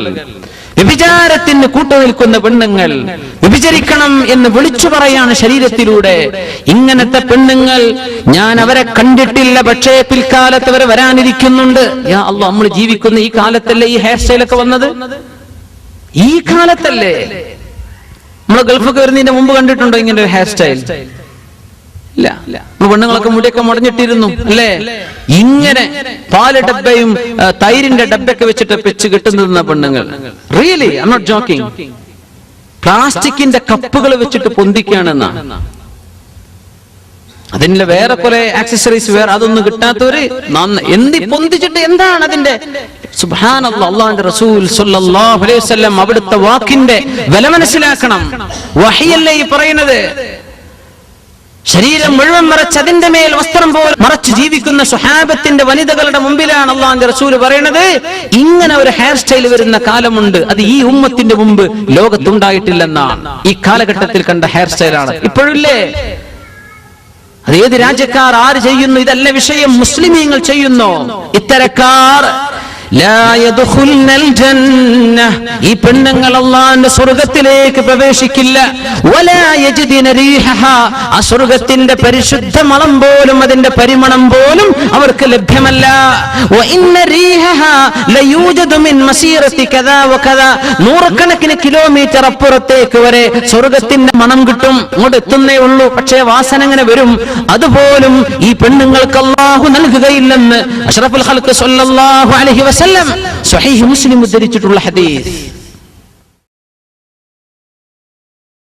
വ്യഭിചാരത്തിന് കൂട്ടുനിൽക്കുന്ന പെണ്ണുങ്ങൾ, വ്യഭിചരിക്കണം എന്ന് വിളിച്ചു പറയാണ് ശരീരത്തിലൂടെ. ഇങ്ങനത്തെ പെണ്ണുങ്ങൾ ഞാൻ അവരെ കണ്ടിട്ടില്ല, പക്ഷേ പിൽക്കാലത്ത് അവർ വരാനിരിക്കുന്നുണ്ട്. യാ അല്ലാഹ്, നമ്മൾ ജീവിക്കുന്ന ഈ കാലത്തല്ലേ ഈ ഹെയർ സ്റ്റൈലൊക്കെ വന്നത്? ഈ കാലത്തല്ലേ? നമ്മൾ ഗൾഫൊക്കെ വരുന്നതിന്റെ മുമ്പ് കണ്ടിട്ടുണ്ടോ ഇങ്ങനെ ഒരു ഹെയർ സ്റ്റൈൽ? ഇല്ല. പെണ്ണുങ്ങളൊക്കെ മുടിയൊക്കെ മുടഞ്ഞിട്ടിരുന്നു അല്ലേ? ഇങ്ങനെ പാല് ഡബ്ബയും തൈരിന്റെ ഡബ്ബയൊക്കെ വെച്ച് കിട്ടുന്ന പെണ്ണുങ്ങൾ. Really, I am not joking. പ്ലാസ്റ്റിക്കിന്റെ കപ്പുകൾ വെച്ചിട്ട് പൊന്തിക്കുകയാണെന്നാ. അതിന്റെ വേറെ കുറെ ആക്സസറീസ് വേറെ അതൊന്നും കിട്ടാത്തവര് പൊന്തിച്ചിട്ട് എന്താണ് അതിന്റെ? സുബ്ഹാനല്ലാഹ്, അല്ലാഹുവിന്റെ റസൂൽ സ്വല്ലല്ലാഹു അലൈഹി വസല്ലം അവിടുത്തെ വാക്കിന്റെ വില മനസ്സിലാക്കണം. വഹയല്ലേ ഈ പറയുന്നത്? ശരീരം മുഴുവൻ മറച്ച് അതിന്റെ മേൽ വസ്ത്രം പോലെ മറച്ച് ജീവിക്കുന്ന സ്വഹാബത്തിന്റെ വനിതകളുടെ മുമ്പിലാണ് അല്ലാഹുവിന്റെ റസൂൽ പറയുന്നത്, ഇങ്ങനെ ഒരു ഹെയർ സ്റ്റൈൽ വരുന്ന കാലമുണ്ട്, അത് ഈ ഉമ്മത്തിന്റെ മുമ്പ് ലോകത്തുണ്ടായിട്ടില്ലെന്നാണ്. ഈ കാലഘട്ടത്തിൽ കണ്ട ഹെയർ സ്റ്റൈലാണ് ഇപ്പോഴില്ലേ? അത് ഏത് രാജ്യക്കാർ ആര് ചെയ്യുന്നു ഇതല്ല വിഷയം, മുസ്ലിമീങ്ങൾ ചെയ്യുന്നു. ഇത്തരക്കാർ ലാ യദ്ഖുൽനൽ ജന്ന, ഈ പെണ്ണുങ്ങൾ അല്ലാഹുവിന്റെ സ്വർഗ്ഗത്തിലേക്ക് പ്രവേശിക്കില്ല. വലാ യജിദിന റീഹഹാ, ആ സ്വർഗ്ഗത്തിന്റെ പരിശുദ്ധ മണം പോലും അതിന്റെ പരിമണം പോലും അവർക്ക് ലഭ്യമല്ല. വ ഇന്ന റീഹഹാ ലയൂജദു മിൻ മസീറതി കദാ വകദാ, നൂറുകണക്കിന് കിലോമീറ്റർ അപ്പുറത്തേക്ക് വരെ സ്വർഗ്ഗത്തിന്റെ മണം കിട്ടും. അങ്ങോട്ട് എത്തുന്നേ ഉള്ളൂ, പക്ഷേ വാസന അങ്ങനെ വരും. അതുപോലും ഈ പെണ്ണുങ്ങൾക്ക് അല്ലാഹു നൽകുകയില്ലെന്ന് അഷ്റഫുൽ ഖൽഖ് സ്വല്ലല്ലാഹു അലൈഹി വസല്ലം സ്വഹീഹ് മുസ്ലിം ഉദ്ധരിച്ചിട്ടുള്ള ഹദീസ്.